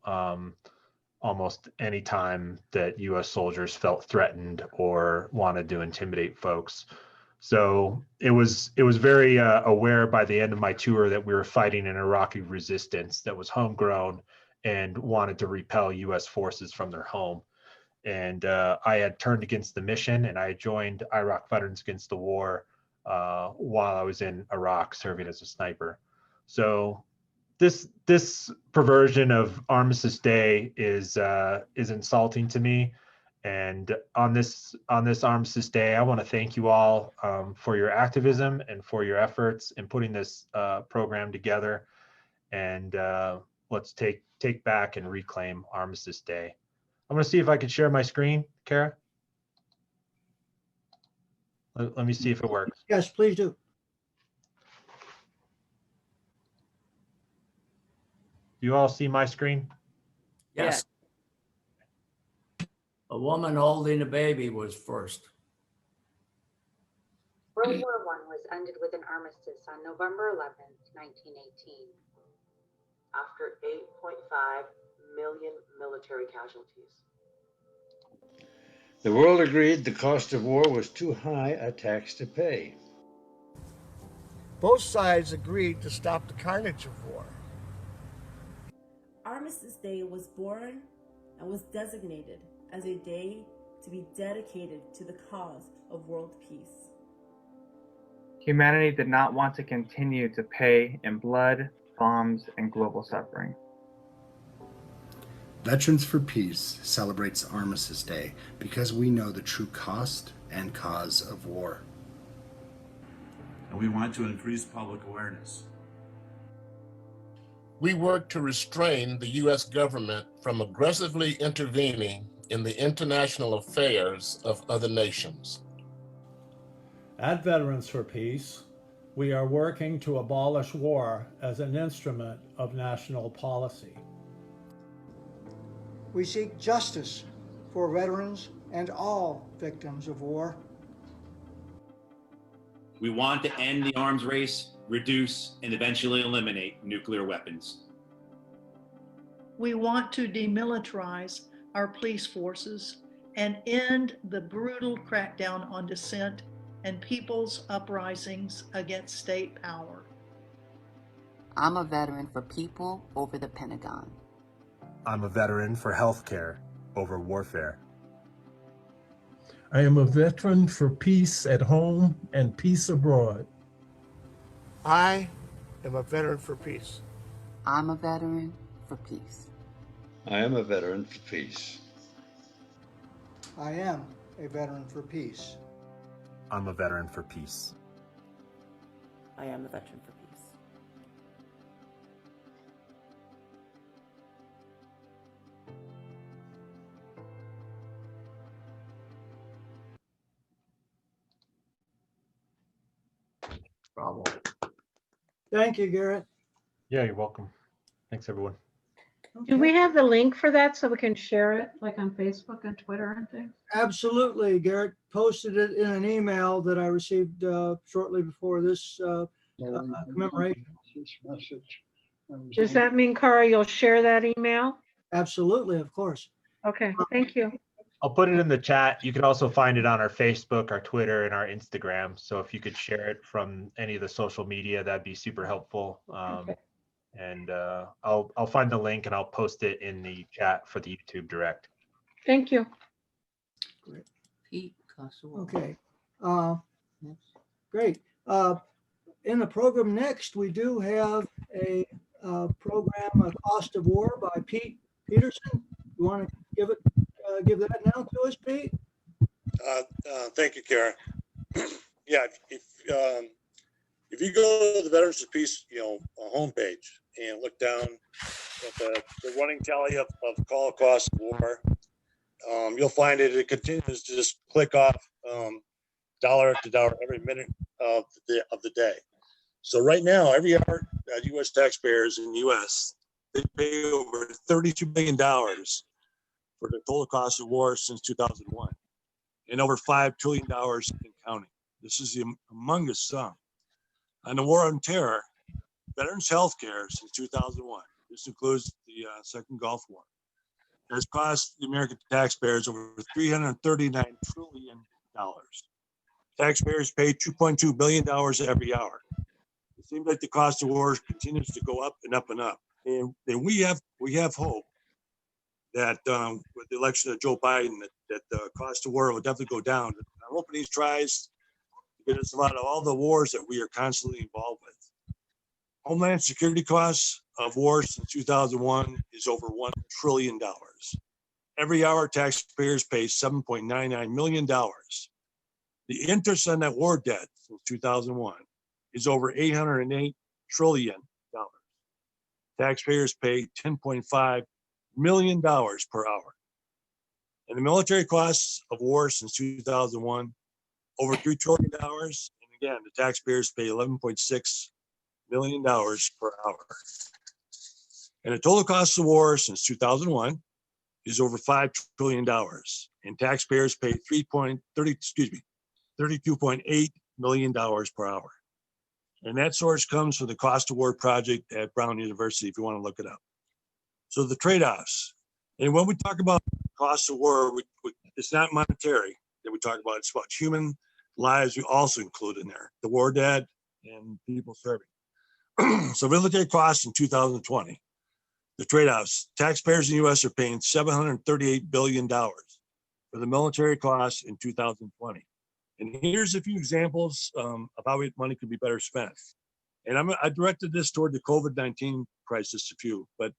almost any time that U.S. soldiers felt threatened or wanted to intimidate folks. So it was very aware by the end of my tour that we were fighting an Iraqi resistance that was homegrown and wanted to repel U.S. forces from their home. And I had turned against the mission, and I had joined Iraq Veterans Against the War while I was in Iraq serving as a sniper. So this perversion of Armistice Day is insulting to me. And on this Armistice Day, I want to thank you all for your activism and for your efforts in putting this program together. And let's take back and reclaim Armistice Day. I'm going to see if I can share my screen, Kara. Let me see if it works. Yes, please do. Do you all see my screen? Yes. A woman holding a baby was first. World War I was ended with an armistice on November 11th, 1918, after 8.5 million military casualties. The world agreed the cost of war was too high a tax to pay. Both sides agreed to stop the carnage of war. Armistice Day was born and was designated as a day to be dedicated to the cause of world peace. Humanity did not want to continue to pay in blood, bombs, and global suffering. Veterans for Peace celebrates Armistice Day because we know the true cost and cause of war. And we want to increase public awareness. We work to restrain the U.S. government from aggressively intervening in the international affairs of other nations. At Veterans for Peace, we are working to abolish war as an instrument of national policy. We seek justice for veterans and all victims of war. We want to end the arms race, reduce, and eventually eliminate nuclear weapons. We want to demilitarize our police forces and end the brutal crackdown on dissent and people's uprisings against state power. I'm a veteran for people over the Pentagon. I'm a veteran for healthcare over warfare. I am a veteran for peace at home and peace abroad. I am a veteran for peace. I'm a veteran for peace. I am a veteran for peace. I am a veteran for peace. I'm a veteran for peace. I am a veteran for peace. Bravo. Thank you, Garrett. Yeah, you're welcome. Thanks, everyone. Do we have the link for that so we can share it like on Facebook and Twitter and things? Absolutely. Garrett posted it in an email that I received shortly before this commemoration. Does that mean, Cara, you'll share that email? Absolutely, of course. Okay, thank you. I'll put it in the chat. You can also find it on our Facebook, our Twitter, and our Instagram. So if you could share it from any of the social media, that'd be super helpful. And I'll find the link and I'll post it in the chat for the YouTube Direct. Thank you. Pete, Okay. Great. In the program next, we do have a program, A Cost of War by Pete Peterson. You want to give that now to us, Pete? Thank you, Kara. Yeah, if you go to the Veterans of Peace, homepage and look down at the running tally of call cost of war, you'll find it continues to just click off dollar to dollar every minute of the day. So right now, every hour, U.S. taxpayers in the U.S., they pay over $32 billion for the total cost of war since 2001, and over $5 trillion in counting. This is the humongous sum. On the war on terror, veterans health care since 2001, this includes the Second Gulf War, has cost the American taxpayers over $339 trillion. Taxpayers pay $2.2 billion every hour. It seems like the cost of war continues to go up and up and up. And we have hope that with the election of Joe Biden, that the cost of war will definitely go down. I'm hoping he tries to get us out of all the wars that we are constantly involved with. Homeland security costs of war since 2001 is over $1 trillion. Every hour, taxpayers pay $7.99 million. The interest on that war debt since 2001 is over $808 trillion. Taxpayers pay $10.5 million per hour. And the military costs of war since 2001, over $3 trillion. And again, the taxpayers pay $11.6 million per hour. And the total cost of war since 2001 is over $5 trillion. And taxpayers pay $32.8 million per hour. And that source comes from the Cost of War project at Brown University, if you want to look it up. So the trade-offs. And when we talk about cost of war, it's not monetary that we talk about. It's about human lives we also include in there. The war dead and people serving. So military costs in 2020. The trade-offs. Taxpayers in the U.S. are paying $738 billion for the military costs in 2020. And here's a few examples of how money could be better spent. And I directed this toward the COVID-19 crisis, but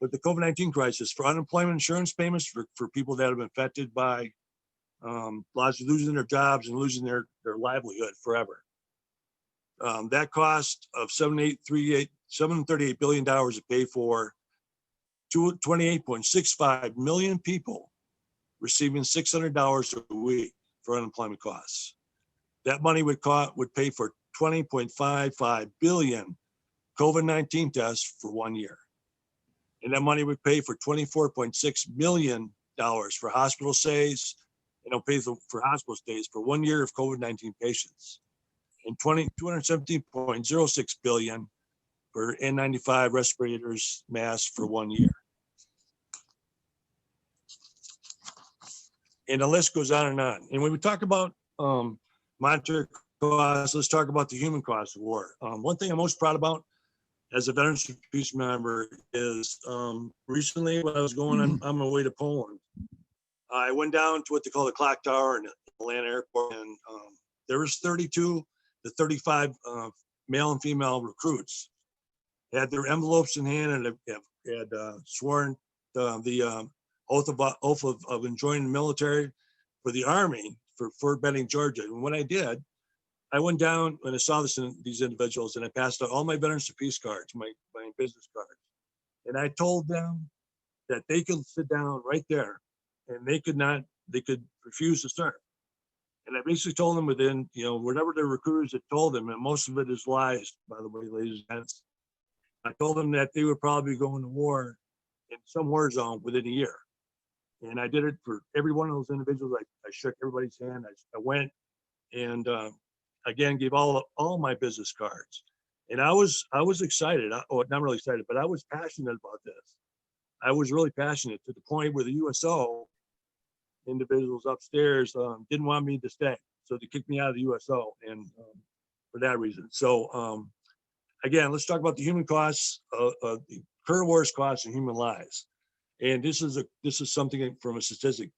with the COVID-19 crisis, for unemployment insurance payments for people that have been affected by losing their jobs and losing their livelihood forever. That cost of $738 billion to pay for 28.65 million people receiving $600 a week for unemployment costs. That money would pay for 20.55 billion COVID-19 tests for 1 year. And that money would pay for $24.6 million for hospital stays, and it'll pay for hospital stays for 1 year of COVID-19 patients, and 217.06 billion for N95 respirators, masks for 1 year. And the list goes on and on. And when we talk about monetary costs, let's talk about the human cost of war. One thing I'm most proud about as a Veterans for Peace member is recently when I was going on my way to Poland, I went down to what they call the clock tower in Atlanta airport, and there was 32 to 35 male and female recruits. They had their envelopes in hand and had sworn the oath of enjoining the military for the Army for Fort Benning, Georgia. And when I did, I went down and I saw these individuals, and I passed out all my Veterans for Peace cards, my business cards. And I told them that they could sit down right there and they could refuse to serve. And I basically told them within, whatever the recruiters had told them, and most of it is lies, by the way, ladies and gents. I told them that they would probably go into war in some war zone within a year. And I did it for every one of those individuals. I shook everybody's hand. I went and again, gave all my business cards. And I was excited. Not really excited, but I was passionate about this. I was really passionate to the point where the USO individuals upstairs didn't want me to stay. So they kicked me out of the USO and for that reason. So again, let's talk about the human costs, the current wars costs and human lives. And this is something from a statistic.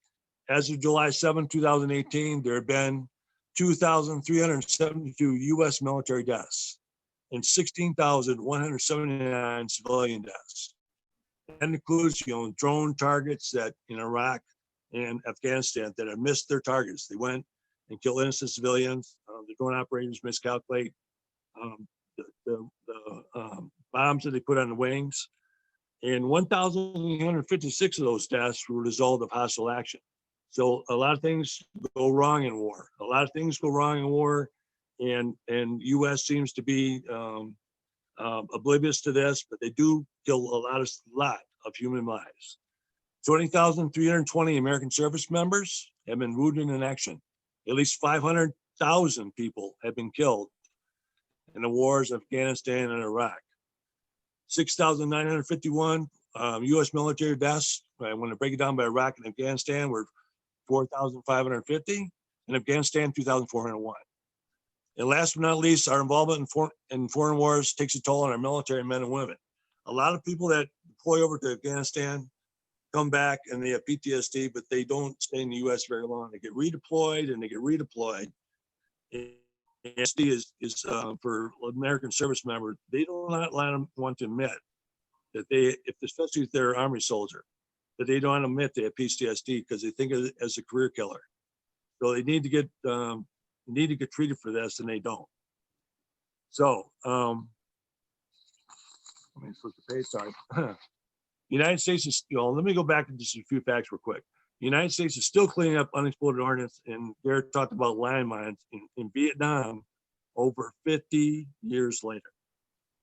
As of July 7, 2018, there have been 2,372 U.S. military deaths and 16,179 civilian deaths. That includes, drone targets that in Iraq and Afghanistan that have missed their targets. They went and killed innocent civilians. The drone operators miscalculate the bombs that they put on the wings. And 1,856 of those deaths were a result of hostile action. So a lot of things go wrong in war. A lot of things go wrong in war, and U.S. seems to be oblivious to this, but they do kill a lot of human lives. 20,320 American service members have been wounded in action. At least 500,000 people have been killed in the wars of Afghanistan and Iraq. 6,951 U.S. military deaths. When I break it down by Iraq and Afghanistan, were 4,550. In Afghanistan, 2,401. And last but not least, our involvement in foreign wars takes a toll on our military men and women. A lot of people that deploy over to Afghanistan come back and they have PTSD, but they don't stay in the U.S. very long. They get redeployed and they get redeployed. PTSD is for American service members. They do not want to admit that especially if they're an Army soldier, that they don't admit they have PTSD because they think of it as a career killer. So they need to get treated for this, and they don't. So let me flip the page. Sorry. United States is, let me go back to just a few facts real quick. The United States is still cleaning up unexploded ordnance, and Garrett talked about landmines in Vietnam over 50 years later.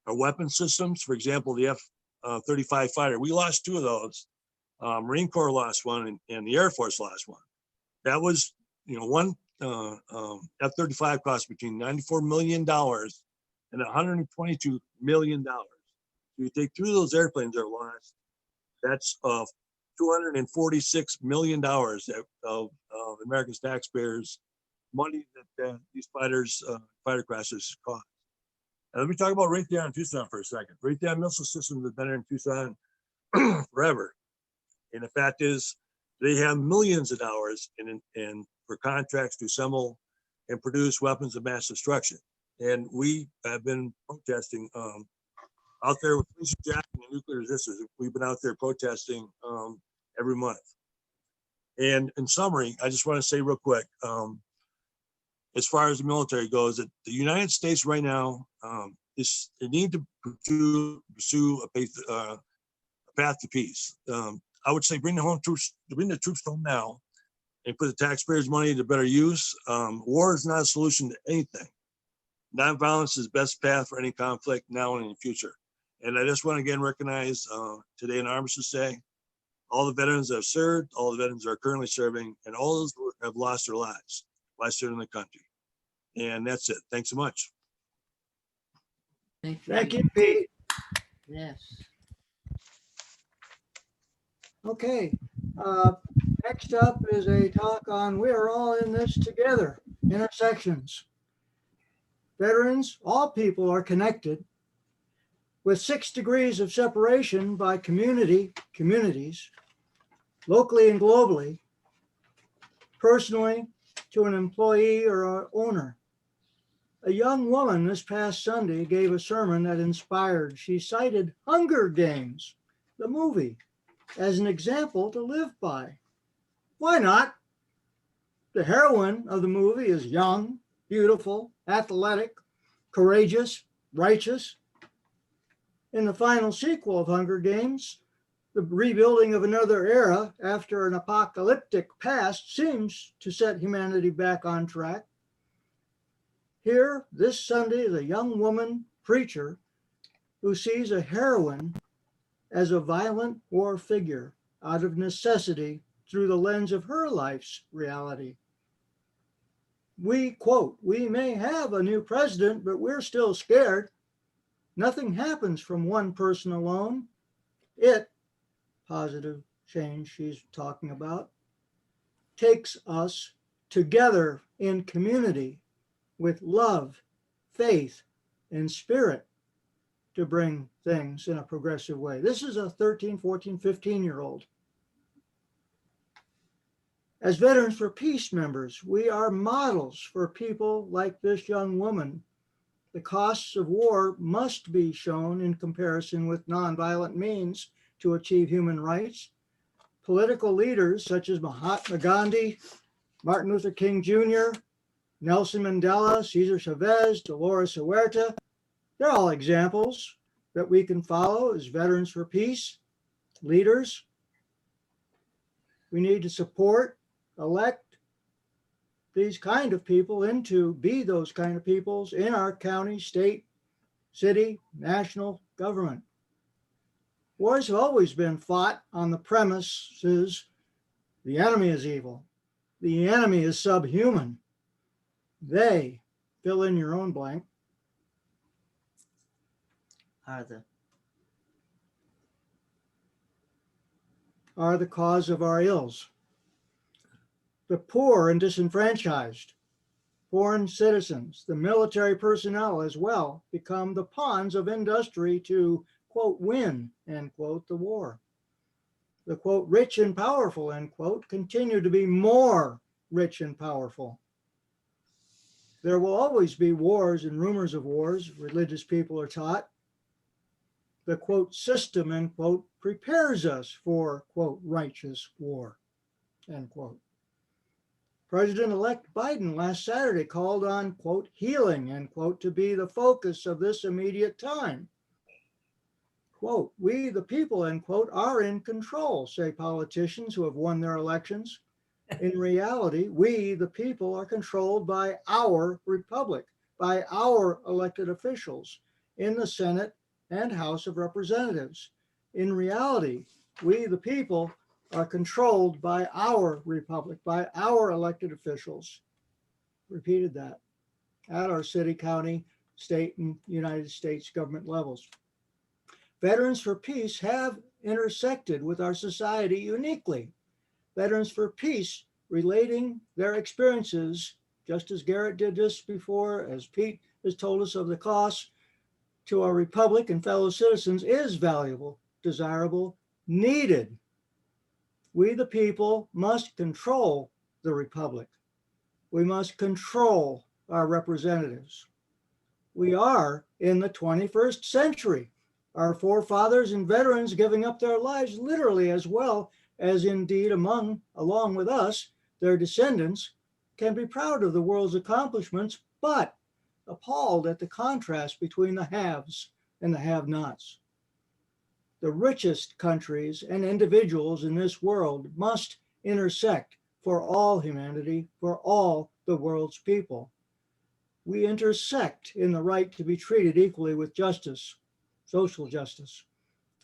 Our weapon systems, for example, the F-35 fighter, we lost two of those. Marine Corps lost one, and the Air Force lost one. That was, one F-35 cost between $94 million and $122 million. So you take two of those airplanes that are lost, that's $246 million of American taxpayers' money that these fighter crashes cost. Now, let me talk about Raytheon and Tucson for a second. Raytheon missile systems have been in Tucson forever. And the fact is, they have millions of dollars for contracts to assemble and produce weapons of mass destruction. And we have been protesting out there with Lisa Jackson and nuclear resistors. We've been out there protesting every month. And in summary, I just want to say real quick, as far as the military goes, that the United States right now they need to pursue a path to peace. I would say bring the troops home now and put the taxpayers' money to better use. War is not a solution to anything. Nonviolence is the best path for any conflict now and in the future. And I just want to again recognize today on Armistice Day, all the veterans that have served, all the veterans that are currently serving, and all those who have lost their lives while serving the country. And that's it. Thanks so much. Thank you, Pete. Yes. Okay. Next up is a talk on We Are All in This Together, intersections. Veterans, all people are connected with 6 degrees of separation by communities, locally and globally, personally to an employee or an owner. A young woman this past Sunday gave a sermon that inspired. She cited Hunger Games, the movie, as an example to live by. Why not? The heroine of the movie is young, beautiful, athletic, courageous, righteous. In the final sequel of Hunger Games, The rebuilding of another era after an apocalyptic past seems to set humanity back on track. Here, this Sunday, is a young woman preacher who sees a heroine as a violent war figure out of necessity through the lens of her life's reality. We quote, "We may have a new president, but we're still scared. Nothing happens from one person alone. It," positive change she's talking about, "takes us together in community with love, faith, and spirit to bring things in a progressive way." This is a 13, 14, 15-year-old. As Veterans for Peace members, we are models for people like this young woman. The costs of war must be shown in comparison with nonviolent means to achieve human rights. Political leaders such as Mahatma Gandhi, Martin Luther King Jr., Nelson Mandela, Cesar Chavez, Dolores Huerta, they're all examples that we can follow as Veterans for Peace leaders. We need to support, elect these kind of people into be those kind of peoples in our county, state, city, national government. Wars have always been fought on the premises the enemy is evil, the enemy is subhuman. They, fill in your own blank, are the cause of our ills. The poor and disenfranchised, foreign citizens, the military personnel as well, become the pawns of industry to, quote, win, end quote, the war. The, quote, rich and powerful, end quote, continue to be more rich and powerful. There will always be wars and rumors of wars, religious people are taught. The, quote, system, end quote, prepares us for, quote, righteous war, end quote. President-elect Biden last Saturday called on, quote, healing, end quote, to be the focus of this immediate time. Quote, "We, the people," end quote, "are in control," say politicians who have won their elections. In reality, we, the people, are controlled by our republic, by our elected officials in the Senate and House of Representatives. In reality, we, the people, are controlled by our republic, by our elected officials. Repeated that at our city, county, state, and United States government levels. Veterans for Peace have intersected with our society uniquely. Veterans for Peace relating their experiences, just as Garrett did this before, as Pete has told us of the costs to our republic and fellow citizens, is valuable, desirable, needed. We, the people, must control the republic. We must control our representatives. We are in the 21st century. Our forefathers and veterans giving up their lives literally, as well as indeed along with us, their descendants, can be proud of the world's accomplishments, but appalled at the contrast between the haves and the have-nots. The richest countries and individuals in this world must intersect for all humanity, for all the world's people. We intersect in the right to be treated equally with justice, social justice.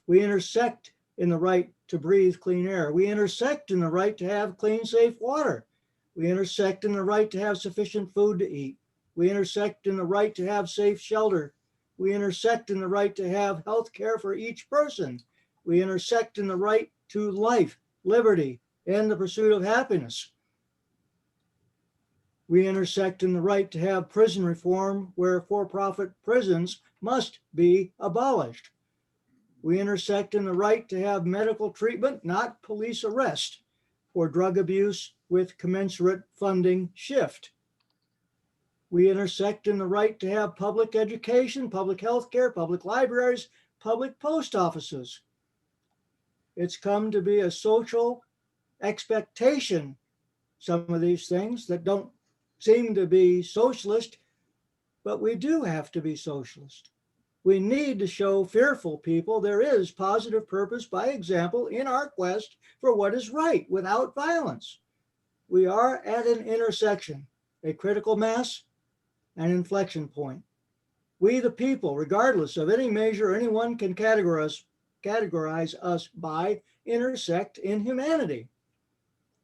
We intersect in the right to breathe clean air. We intersect in the right to have clean, safe water. We intersect in the right to have sufficient food to eat. We intersect in the right to have safe shelter. We intersect in the right to have health care for each person. We intersect in the right to life, liberty, and the pursuit of happiness. We intersect in the right to have prison reform where for-profit prisons must be abolished. We intersect in the right to have medical treatment, not police arrest, for drug abuse with commensurate funding shift. We intersect in the right to have public education, public health care, public libraries, public post offices. It's come to be a social expectation, some of these things that don't seem to be socialist, but we do have to be socialist. We need to show fearful people there is positive purpose by example in our quest for what is right without violence. We are at an intersection, a critical mass, an inflection point. We, the people, regardless of any measure anyone can categorize us by, intersect in humanity.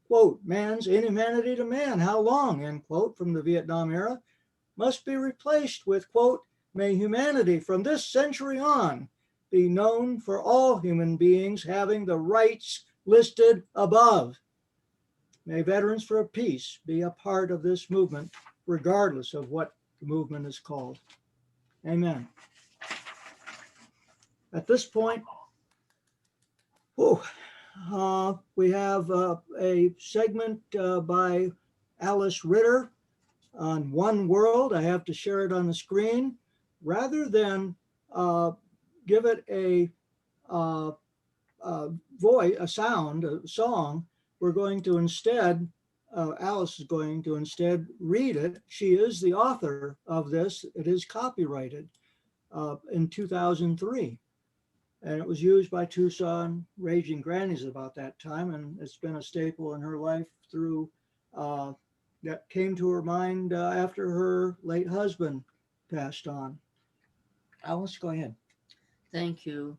Quote, man's inhumanity to man, how long, end quote, from the Vietnam era, must be replaced with, quote, may humanity from this century on be known for all human beings having the rights listed above. May Veterans for Peace be a part of this movement, regardless of what the movement is called. Amen. At this point, we have a segment by Alice Ritter on One World. I have to share it on the screen. Rather than give it a voice, a sound, a song, we're going to instead, Alice is going to instead read it. She is the author of this. It is copyrighted in 2003. And it was used by Tucson Raging Grannies about that time. And it's been a staple in her life through, that came to her mind after her late husband passed on. Alice, go ahead. Thank you.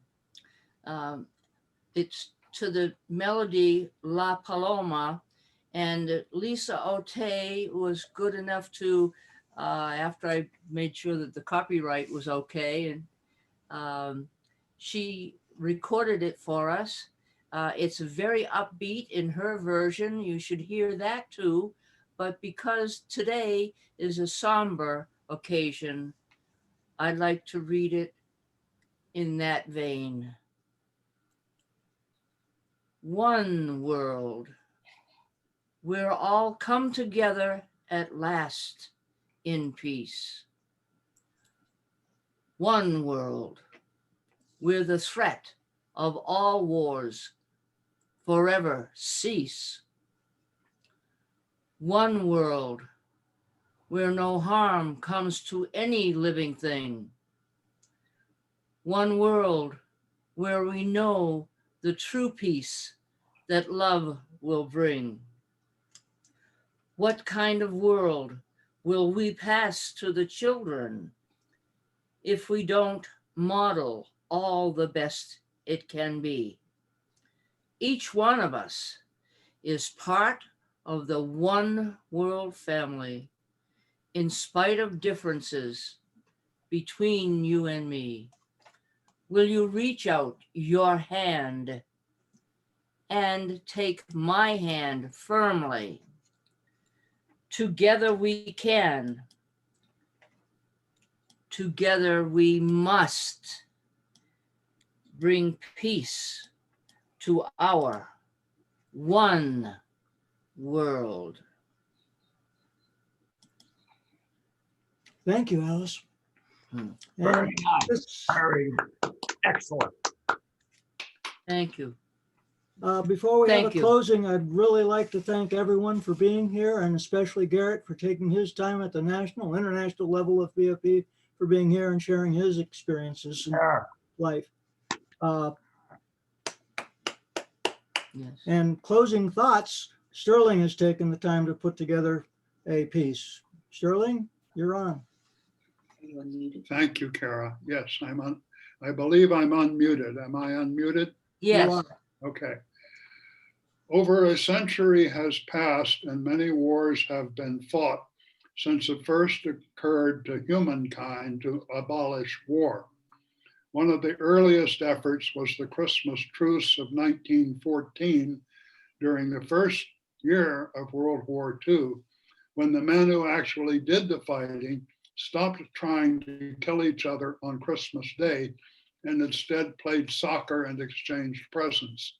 It's to the melody La Paloma, and Lisa Ote was good enough to, after I made sure that the copyright was okay, and she recorded it for us. It's very upbeat in her version. You should hear that too. But because today is a somber occasion, I'd like to read it in that vein. One world, we're all come together at last in peace. One world, where the threat of all wars forever cease. One world, where no harm comes to any living thing. One world, where we know the true peace that love will bring. What kind of world will we pass to the children if we don't model all the best it can be? Each one of us is part of the one world family, in spite of differences between you and me. Will you reach out your hand and take my hand firmly? Together we can. Together we must bring peace to our one world. Thank you, Alice. Very nice. Very excellent. Thank you. Before we have Thank a you. closing, I'd really like to thank everyone for being here, and especially Garrett for taking his time at the national, international level of VFP, for being here and sharing his experiences in life. Yes. And closing thoughts, Sterling has taken the time to put together a piece. Sterling, you're on. Thank you, Kara. Yes, I believe I'm unmuted. Am I unmuted? Yes. You are. Okay. Over a century has passed and many wars have been fought since it first occurred to humankind to abolish war. One of the earliest efforts was the Christmas truce of 1914 during the first year of World War II, when the men who actually did the fighting stopped trying to kill each other on Christmas Day and instead played soccer and exchanged presents.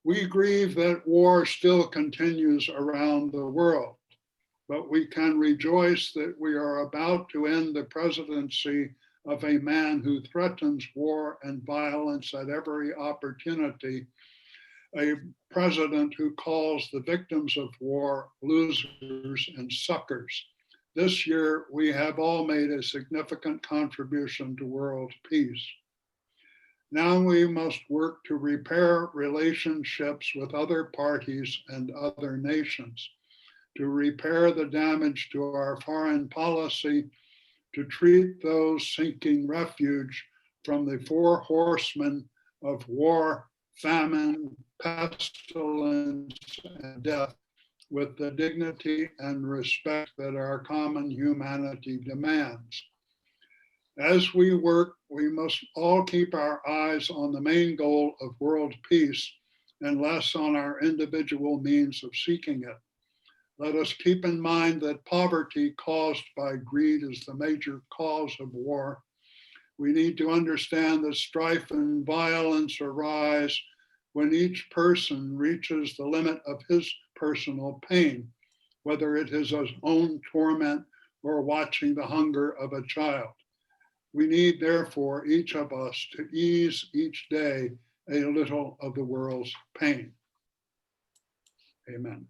We grieve that war still continues around the world, but we can rejoice that we are about to end the presidency of a man who threatens war and violence at every opportunity, a president who calls the victims of war losers and suckers, This year, we have all made a significant contribution to world peace. Now we must work to repair relationships with other parties and other nations, to repair the damage to our foreign policy, to treat those seeking refuge from the four horsemen of war, famine, pestilence, and death with the dignity and respect that our common humanity demands. As we work, we must all keep our eyes on the main goal of world peace and less on our individual means of seeking it. Let us keep in mind that poverty caused by greed is the major cause of war. We need to understand that strife and violence arise when each person reaches the limit of his personal pain, whether it is his own torment or watching the hunger of a child. We need, therefore, each of us to ease each day a little of the world's pain. Amen.